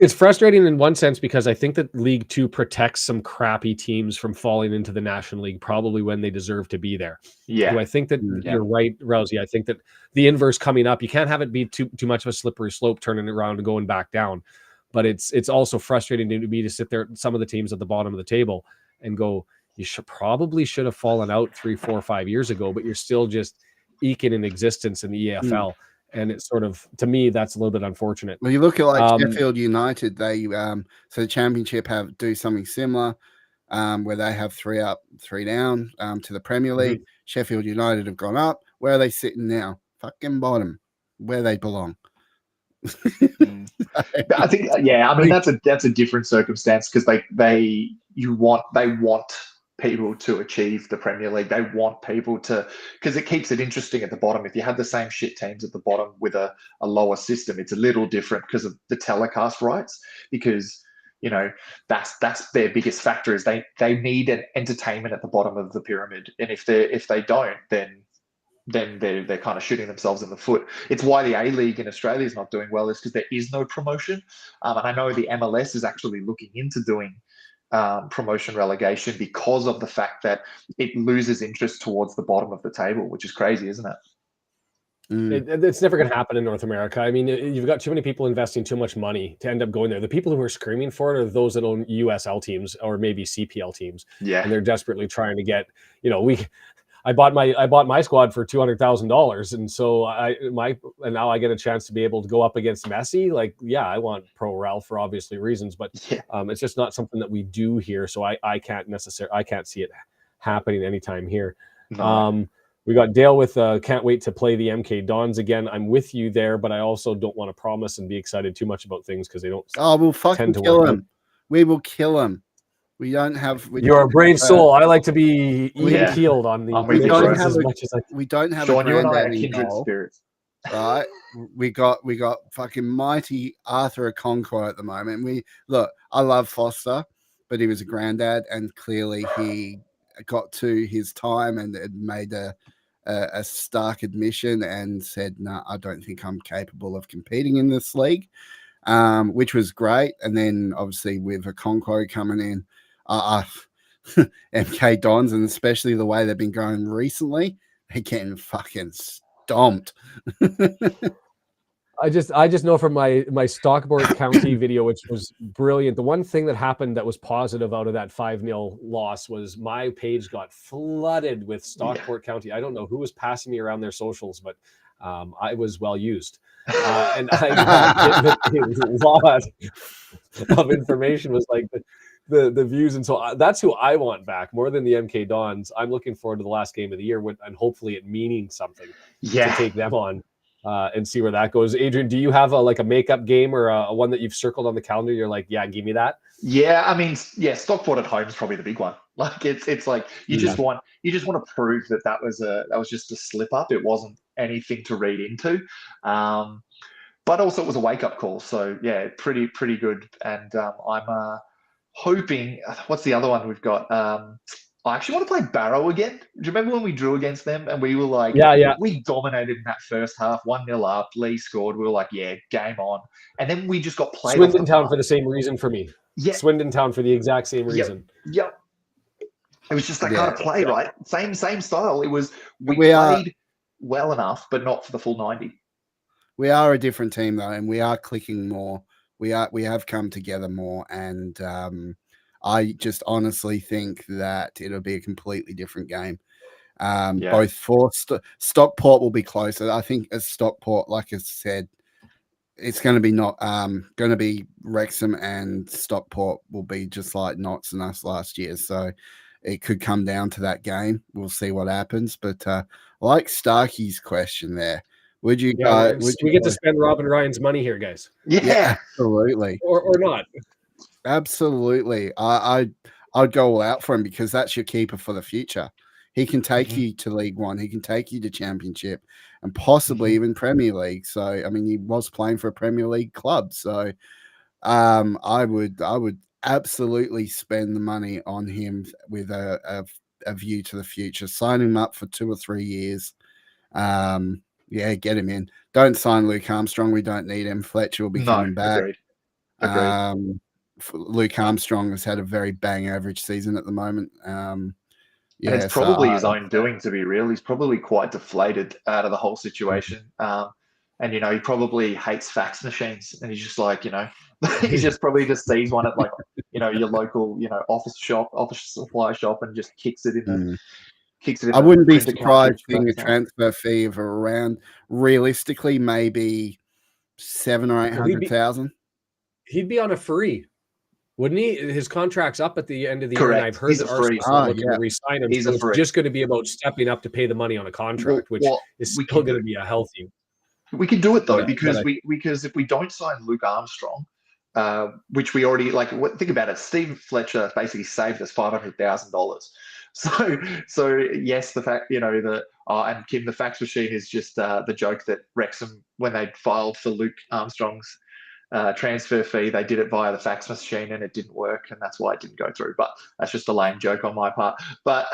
It's frustrating in one sense, because I think that League Two protects some crappy teams from falling into the National League probably when they deserve to be there. Yeah. Do I think that you're right, Rousey? I think that the inverse coming up, you can't have it be too much of a slippery slope, turning around and going back down. But it's also frustrating to me to sit there, some of the teams at the bottom of the table, and go, you should have fallen out 3, 4, 5 years ago, but you're still just eking in existence in the EFL. And it's sort of, to me, that's a little bit unfortunate. Well, you look at like Sheffield United, they so the Championship do something similar. where they have 3 up, 3 down to the Premier League. Mhm. Sheffield United have gone up. Where are they sitting now? Fucking bottom, where they belong. Mm. But I think, yeah, I mean that's a different circumstance because they want people to achieve the Premier League. They want people to, because it keeps it interesting at the bottom. If you have the same shit teams at the bottom with a lower system, it's a little different because of the telecast rights. Because that's their biggest factor is they need an entertainment at the bottom of the pyramid, and if they don't, then they're kind of shooting themselves in the foot. It's why the A-League in Australia is not doing well, is because there is no promotion. And I know the MLS is actually looking into doing promotion relegation because of the fact that it loses interest towards the bottom of the table, which is crazy, isn't it? It's never going to happen in North America. I mean, you've got too many people investing too much money to end up going there. The people who are screaming for it are those that own USL teams or maybe CPL teams. Yeah. And they're desperately trying to get, I bought my squad for $200,000, and so now I get a chance to be able to go up against Messi. Like, yeah, I want Pro Rel for obviously reasons, but it's just not something that we do here. So I can't see it happening anytime here. No. We got Dale with can't wait to play the MK Dons again. I'm with you there, but I also don't want to promise and be excited too much about things because they don't. Oh, we'll fucking kill him. We will kill him. We don't have. You're a brave soul. I like to be even keeled on the. We don't have as much as I. We don't have Shaun, a you and I are granddad kindred goal, spirits. right? we got fucking mighty Arthur Okonkwo at the moment. I love Foster, but he was a granddad, and clearly he got to his time and it made a stark admission and said, "No, I don't think I'm capable of competing in this league," which was great. And then obviously with Okonkwo coming in, MK Dons, and especially the way they've been going recently, they're getting fucking stomped. I just know from my Stockport County video, which was brilliant. The one thing that happened that was positive out of that 5-0 loss was my page got flooded with Stockport County. I don't know who was passing me around their socials, but I was well used. And I got a lot of information was like the views. And so that's who I want back more than the MK Dons. I'm looking forward to the last game of the year and hopefully it meaning something to take them on. And see where that goes. Adrian, do you have a makeup game or a one that you've circled on the calendar? You're like, yeah, give me that. Yeah, I mean, Stockport at home is probably the big one. Like it's like you just want to prove that was just a slip up. It wasn't anything to read into, but also it was a wake up call. So yeah, pretty good. And I'm hoping. What's the other one we've got? I actually want to play Barrow again. Do you remember when we drew against them and we were like, we dominated in that first half, 1-0 up, Lee scored. We were like, yeah, game on. And then we just got played. Swindon Town for the same reason for me. Yeah. Swindon Town for the exact same reason. Yep. It was just that kind of play, right? Same style. It was, we played well enough, but not for the full 90. We are a different team though, and we are clicking more. We have come together more, and I just honestly think that it'll be a completely different game. Both for Stockport will be closer. I think as Stockport, like I said, it's going to be going to be Wrexham and Stockport will be just like Knots and us last year. So it could come down to that game. We'll see what happens. But like Starkey's question there, would you guys? We get to spend Robin Ryan's money here, guys. Yeah, absolutely. Or not. Absolutely. I'd go all out for him because that's your keeper for the future. He can take you to League One. He can take you to Championship and possibly even Premier League. So, I mean, he was playing for a Premier League club. So, I would absolutely spend the money on him with a view to the future. Sign him up for 2 or 3 years. Get him in. Don't sign Luke Armstrong. We don't need him. Fletcher will be coming back. Agreed. Luke Armstrong has had a very bang average season at the moment. And it's probably his own doing, to be real. He's probably quite deflated out of the whole situation. And, he probably hates fax machines. And he's just like, he just probably just sees one at like, your local, office supply shop and just kicks it in. I wouldn't be surprised seeing a transfer fee of around, realistically, maybe 700,000 or 800,000. He'd be on a free. Wouldn't he? His contract's up at the end of the year, and Correct. I've heard He's that a free. Arsenal's not Oh, looking yeah. to re-sign him. He's So a it's free. just going to be about stepping up to pay the money on a contract, which is we still can going do to be a healthy. we can do it though, But because if we don't sign Luke Armstrong, which we already think about it, Steve Fletcher basically saved us $500,000. So yes, the fact and Kim, the fax machine is just the joke that Wrexham, when they filed for Luke Armstrong's transfer fee, they did it via the fax machine and it didn't work, and that's why it didn't go through. But that's just a lame joke on my part. But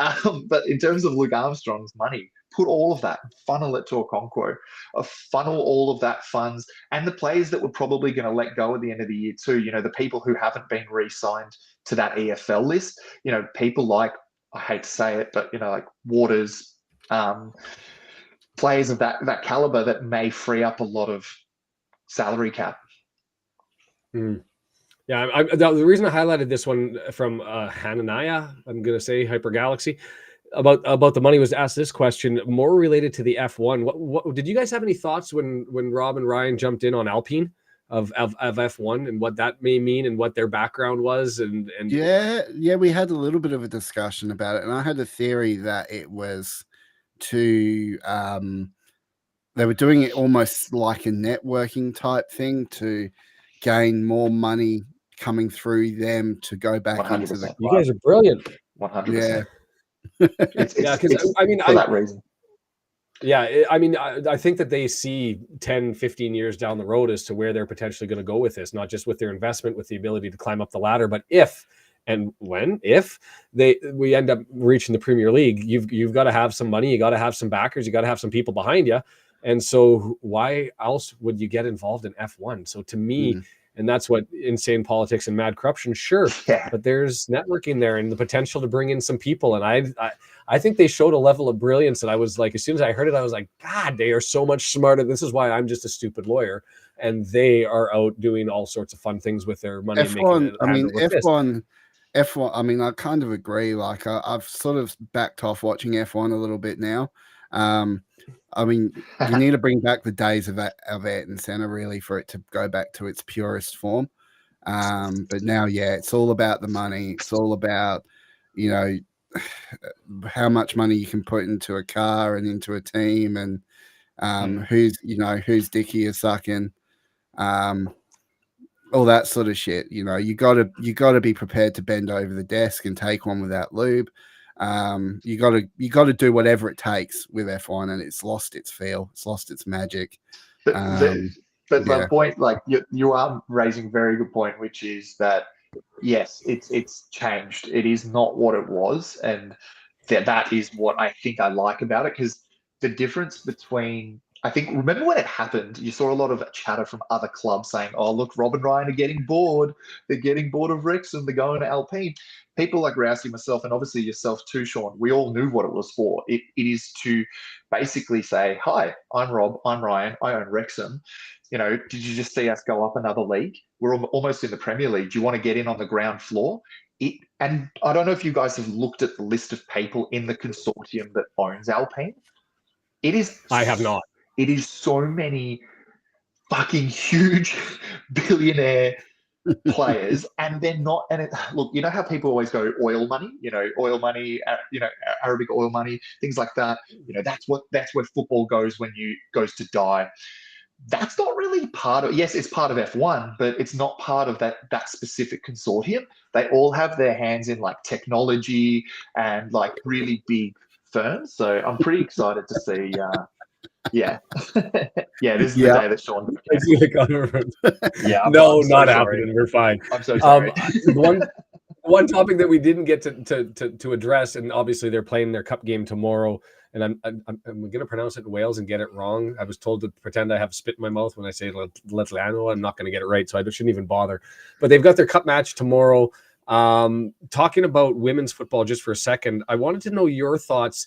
in terms of Luke Armstrong's money, put all of that, funnel it to a Okonkwo, funnel all of that funds, and the players that we're probably going to let go at the end of the year too. The people who haven't been re-signed to that EFL list. People like, I hate to say it, but like Waters, players of that caliber that may free up a lot of salary cap. Yeah, the reason I highlighted this one from Hananiah, I'm going to say Hyper Galaxy, about the money was to ask this question more related to the F1. What did you guys have any thoughts when Rob and Ryan jumped in on Alpine of F1 and what that may mean and what their background was? And yeah, we had a little bit of a discussion about it, and I had a theory that it was to they were doing it almost like a networking type thing to gain more money coming through them to go back 100%. into the club. You guys are brilliant. 100%. Yeah. Yeah, because I mean, for that reason. Yeah, I mean, I think that they see 10, 15 years down the road as to where they're potentially going to go with this, not just with their investment, with the ability to climb up the ladder, but if we end up reaching the Premier League, you've got to have some money, you got to have some backers, you got to have some people behind you. And so why else would you get involved in F1? So to me, and that's what insane politics and mad corruption, sure. Yeah. But there's networking there and the potential to bring in some people. And I think they showed a level of brilliance that I was like, as soon as I heard it, I was like, God, they are so much smarter. This is why I'm just a stupid lawyer. And they are out doing all sorts of fun things with their money. F1, I mean, I kind of agree. Like I've sort of backed off watching F1 a little bit now. I mean, you need to bring back the days of Ayrton Senna really for it to go back to its purest form. But now, yeah, it's all about the money. It's all about, how much money you can put into a car and into a team, and whose dick you're sucking, all that sort of shit. You gotta be prepared to bend over the desk and take one without lube. You got to do whatever it takes with F1, and it's lost its feel, it's lost its magic. But my point, like you are raising a very good point, which is that yes, it's changed. It is not what it was, and that is what I think I like about it, because the difference between, I think, remember when it happened, you saw a lot of chatter from other clubs saying, oh, look, Rob and Ryan are getting bored. They're getting bored of Wrexham. They're going to Alpine. People like Rousey, myself, and obviously yourself too, Shaun, we all knew what it was for. It is to basically say, hi, I'm Rob, I'm Ryan, I own Wrexham. Did you just see us go up another league? We're almost in the Premier League. Do you want to get in on the ground floor? And I don't know if you guys have looked at the list of people in the consortium that owns Alpine. I have not. It is so many fucking huge billionaire players, and they're not. And look, you know how people always go oil money, Arabic oil money, things like that. That's where football goes goes to die. That's not really part of. Yes, it's part of F1, but it's not part of that specific consortium. They all have their hands in like technology and like really big firms. So I'm pretty excited to see. Yeah. This is the day that Shaun. Yeah. No, not happening. We're fine. I'm so sorry. One topic that we didn't get to address, and obviously they're playing their cup game tomorrow, and I'm going to pronounce it in Wales and get it wrong. I was told to pretend I have spit in my mouth when I say Letlano. I'm not going to get it right, so I shouldn't even bother. But they've got their cup match tomorrow. Talking about women's football just for a second, I wanted to know your thoughts.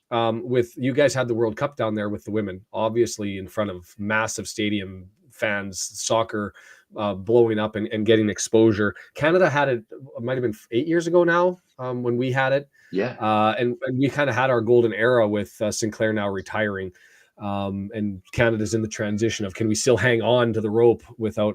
With you guys had the World Cup down there with the women, obviously in front of massive stadium fans, soccer blowing up and getting exposure. Canada had it might have been 8 years ago now when we had it. Yeah. And we kind of had our golden era with Sinclair now retiring. and Canada's in the transition of, can we still hang on to the rope without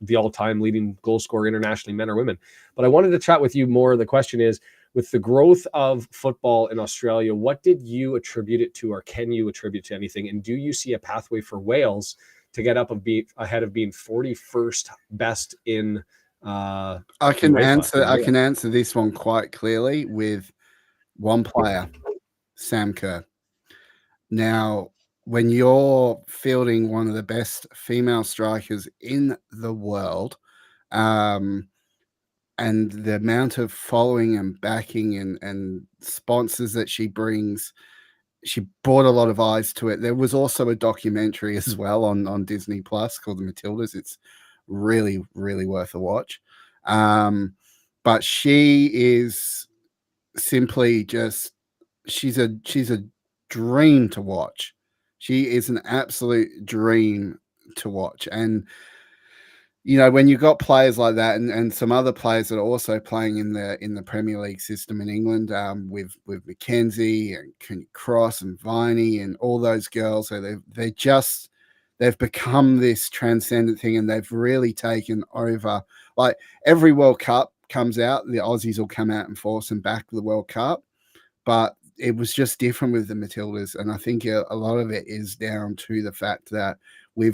the all-time leading goal scorer internationally, men or women? But I wanted to chat with you more. The question is, with the growth of football in Australia, what did you attribute it to, or can you attribute to anything? And do you see a pathway for Wales to get up ahead of being 41st best in I can answer this one quite clearly with one player, Sam Kerr. Now, when you're fielding one of the best female strikers in the world, and the amount of following and backing and sponsors that she brings, she brought a lot of eyes to it. There was also a documentary as well on Disney Plus called The Matildas. It's really, really worth a watch. But she is simply just, she's a dream to watch. She is an absolute dream to watch. And you know, when you've got players like that, and some other players that are also playing in the Premier League system in England, with Mackenzie and Cross and Viney and all those girls, so they've become this transcendent thing, and they've really taken over. Like every World Cup comes out, the Aussies will come out and force them back to the World Cup, but it was just different with the Matildas, and I think a lot of it is down to the fact that we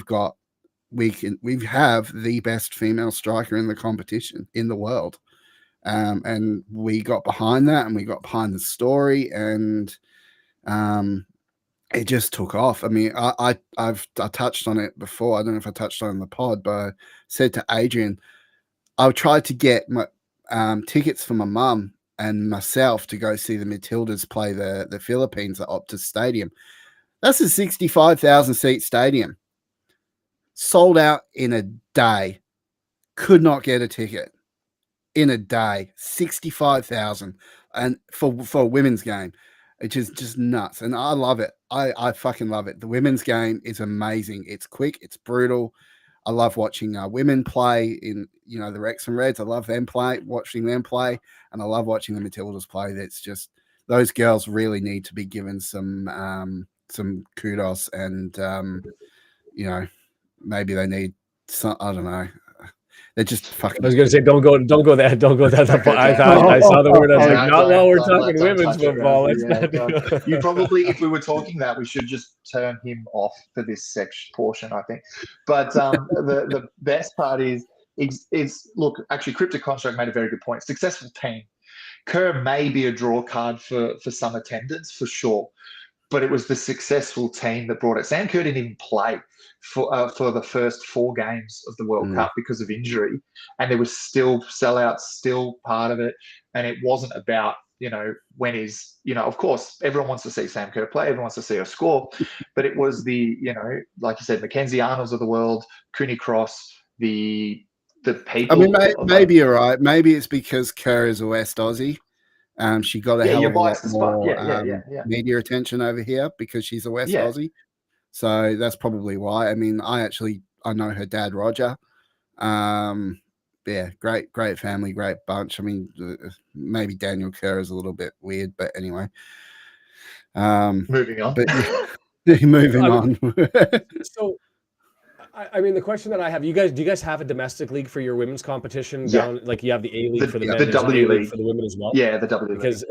have the best female striker in the competition in the world. And we got behind that, and we got behind the story, and it just took off. I mean, I touched on it before. I don't know if I touched on it in the pod, but I said to Adrian, I tried to get my tickets for my mum and myself to go see the Matildas play the Philippines at Optus Stadium. That's a 65,000 seat stadium. Sold out in a day. Could not get a ticket in a day. 65,000, and for a women's game, which is just nuts. And I love it. I fucking love it. The women's game is amazing. It's quick. It's brutal. I love watching women play in, you know, the Wrexham Reds. I love watching them play, and I love watching the Matildas play. That's just, those girls really need to be given some kudos, and you know, maybe they need some, I don't know. They're just fucking. I was going to say, don't go there. I saw the word. I was like, not while we're talking women's football. You probably, if we were talking that, we should just turn him off for this portion, I think. But the best part is look, actually, Crypto Construct made a very good point. Successful team. Kerr may be a draw card for some attendance, for sure, but it was the successful team that brought it. Sam Kerr didn't even play for the first 4 games of the World Cup because of injury, and there was still sellouts, still part of it. And it wasn't about, you know, of course, everyone wants to see Sam Kerr play, everyone wants to see her score, but it was the, you know, like you said, Mackenzie Arnolds of the world, Cooney Cross, the people. I mean, maybe you're right. Maybe it's because Kerr is a West Aussie. She got a hell of a lot more media attention over here because she's a West Aussie. So that's probably why. I mean, I know her dad, Roger. Great family, great bunch. I mean, maybe Daniel Kerr is a little bit weird, but anyway. Moving on. Moving on. So, I mean, the question that I have, do you guys have a domestic league for your women's competition down? Like you have the A League for the men, the W League for the women as well. Yeah, the W League. Because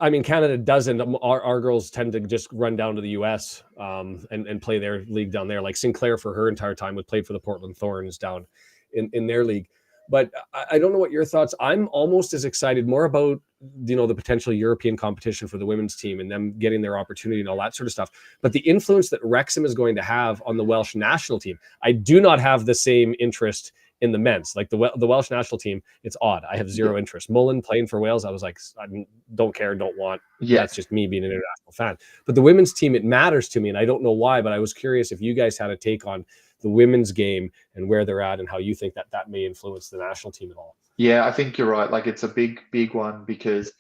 I mean, Canada doesn't. Our girls tend to just run down to the US and play their league down there. Like Sinclair, for her entire time, would play for the Portland Thorns down in their league. But I don't know what your thoughts. I'm almost as excited more about, you know, the potential European competition for the women's team and them getting their opportunity and all that sort of stuff. But the influence that Wrexham is going to have on the Welsh national team, I do not have the same interest in the men's. Like the Welsh national team, it's odd. I have zero interest. Mullen playing for Wales, I was like, I don't care, don't want. That's just me being an international fan. But the women's team, it matters to me, and I don't know why, but I was curious if you guys had a take on the women's game and where they're at and how you think that may influence the national team at all. Yeah, I think you're right. Like, it's a big one because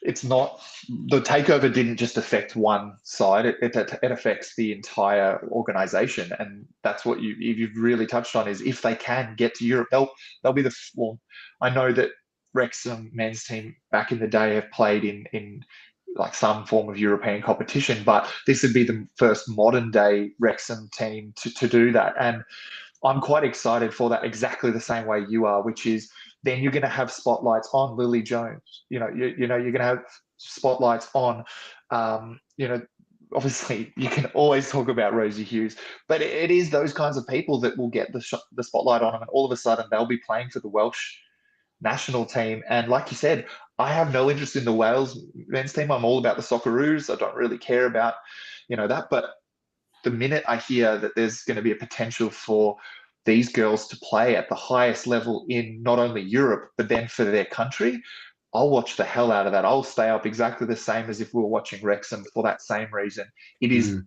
it's not, the takeover didn't just affect one side. It affects the entire organization. And that's what you've really touched on, is if they can get to Europe, they'll be I know that Wrexham men's team back in the day have played in like some form of European competition, but this would be the first modern day Wrexham team to do that. And I'm quite excited for that, exactly the same way you are, which is then you're going to have spotlights on Lily Jones. You're going to have spotlights on, obviously you can always talk about Rosie Hughes, but it is those kinds of people that will get the spotlight on them, and all of a sudden they'll be playing for the Welsh national team. And like you said, I have no interest in the Wales men's team. I'm all about the Socceroos. I don't really care about, that. But the minute I hear that there's going to be a potential for these girls to play at the highest level in not only Europe, but then for their country, I'll watch the hell out of that. I'll stay up exactly the same as if we were watching Wrexham for that same reason.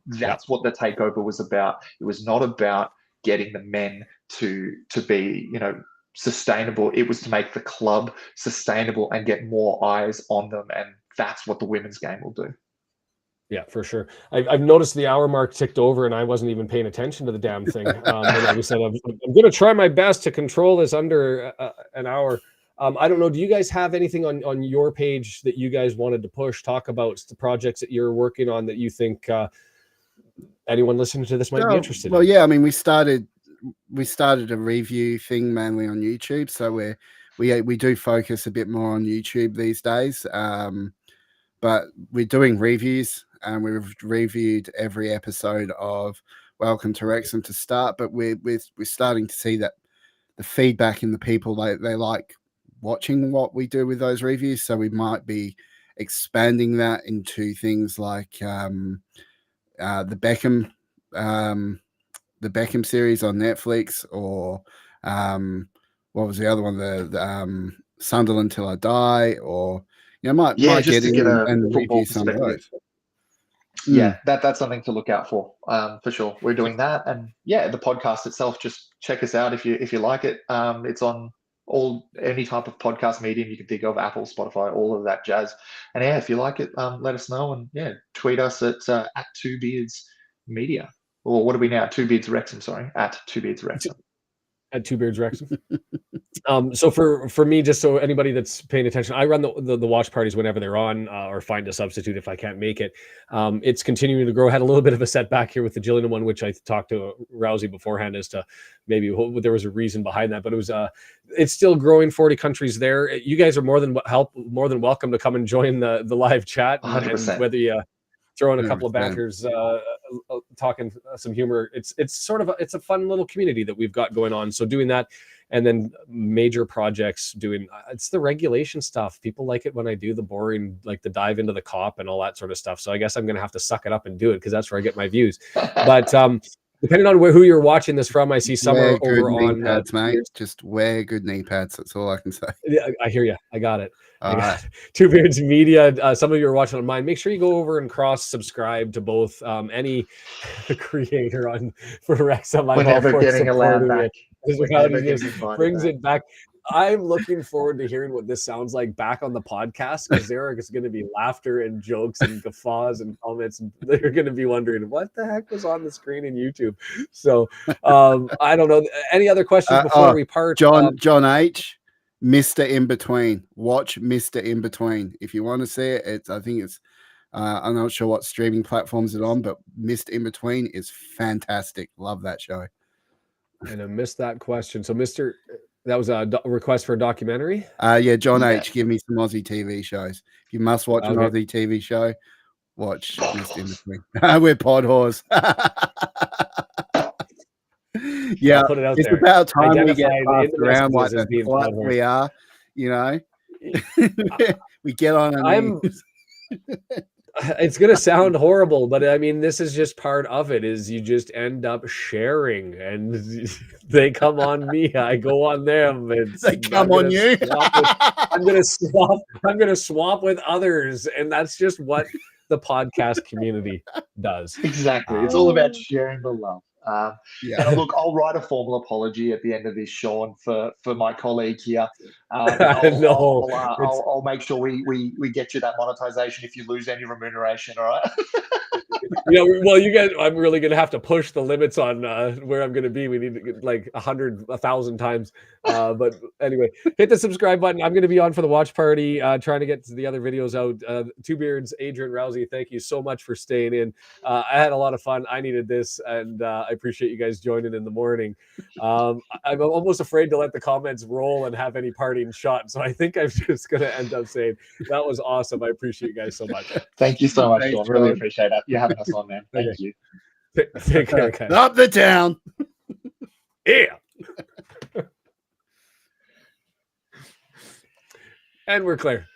That's what the takeover was about. It was not about getting the men to be, sustainable. It was to make the club sustainable and get more eyes on them. And that's what the women's game will do. Yeah, for sure. I've noticed the hour mark ticked over, and I wasn't even paying attention to the damn thing. And like we said, I'm going to try my best to control this under an hour. I don't know. Do you guys have anything on your page that you guys wanted to push? Talk about the projects that you're working on that you think anyone listening to this might be interested in? Well, yeah. I mean, we started a review thing mainly on YouTube, so we do focus a bit more on YouTube these days. But we're doing reviews, and we've reviewed every episode of Welcome to Wrexham to start. But we're starting to see that the feedback in the people, they like watching what we do with those reviews. So we might be expanding that into things like the Beckham series on Netflix, or what was the other one? The Sunderland Till I Die, or might just get to in get and football review some of those. Yeah, that's something to look out for sure. We're doing that, and the podcast itself. Just check us out if you like it. It's on any type of podcast medium you can think of, Apple, Spotify, all of that jazz. And if you like it, let us know, and tweet us at Two Beards Media, or what are we now? Two Beards Wrexham. Sorry, at Two Beards Wrexham. At Two Beards Wrexham. So for me, just so anybody that's paying attention, I run the watch parties whenever they're on, or find a substitute if I can't make it. It's continuing to grow. I had a little bit of a setback here with the Gillingham one, which I talked to Rousey beforehand as to maybe there was a reason behind that, but it was it's still growing. 40 countries there. You guys are more than welcome to come and join the live chat, and whether you throw in a couple of banters, talking some humor. It's sort of it's a fun little community that we've got going on. So doing that, and then major projects doing it's the regulation stuff. People like it when I do the boring, like the dive into the cop and all that sort of stuff. So I guess I'm going to have to suck it up and do it, because that's where I get my views. But depending on who you're watching this from, I see some are over on pads, mate. Just wear good knee pads. That's all I can say. Yeah, I hear you. I got it. Two Beards Media. Some of you are watching on mine. Make sure you go over and cross-subscribe to both. Any creator for Wrexham. We're never getting allowed back. Brings it back. I'm looking forward to hearing what this sounds like back on the podcast, because there is going to be laughter and jokes and guffaws and comments, and they're going to be wondering what the heck was on the screen in YouTube. So I don't know. Any other questions before we part? John H. Mr. In Between. Watch Mr. In Between if you want to see it. I think it's I'm not sure what streaming platforms it's on, but Mr. In Between is fantastic. Love that show. And I missed that question. So that was a request for a documentary? John H. Give me some Aussie TV shows. If you must watch an Aussie TV show, watch Mr. In Between. We're pod whores. Yeah, put it out it's there. About time we get passed around like the slut we are, we get on our knees. It's going to sound horrible, but I mean, this is just part of it, is you just end up sharing, and they come on me, I go on them. They come on you. I'm going to swap with others. And that's just what the podcast community does. Exactly. It's all about sharing the love. And look, I'll write a formal apology at the end of this, Shaun, for my colleague here. I'll make sure we get you that monetization if you lose any remuneration. All right. Yeah, well, you guys, I'm really gonna have to push the limits on where I'm gonna be. We need to get like 100,000 times. But anyway, hit the subscribe button. I'm gonna be on for the watch party, trying to get the other videos out. Two Beards, Adrian Rousey, thank you so much for staying in. I had a lot of fun. I needed this, and I appreciate you guys joining in the morning. I'm almost afraid to let the comments roll and have any parting shot, so I think I'm just gonna end up saying that was awesome. I appreciate you guys so much. Thank you so much, Thanks, Shaun. Really Shaun. appreciate it. You having us on, man. Thank Okay. you. Take care, guys. Up the town. Yeah. And we're clear.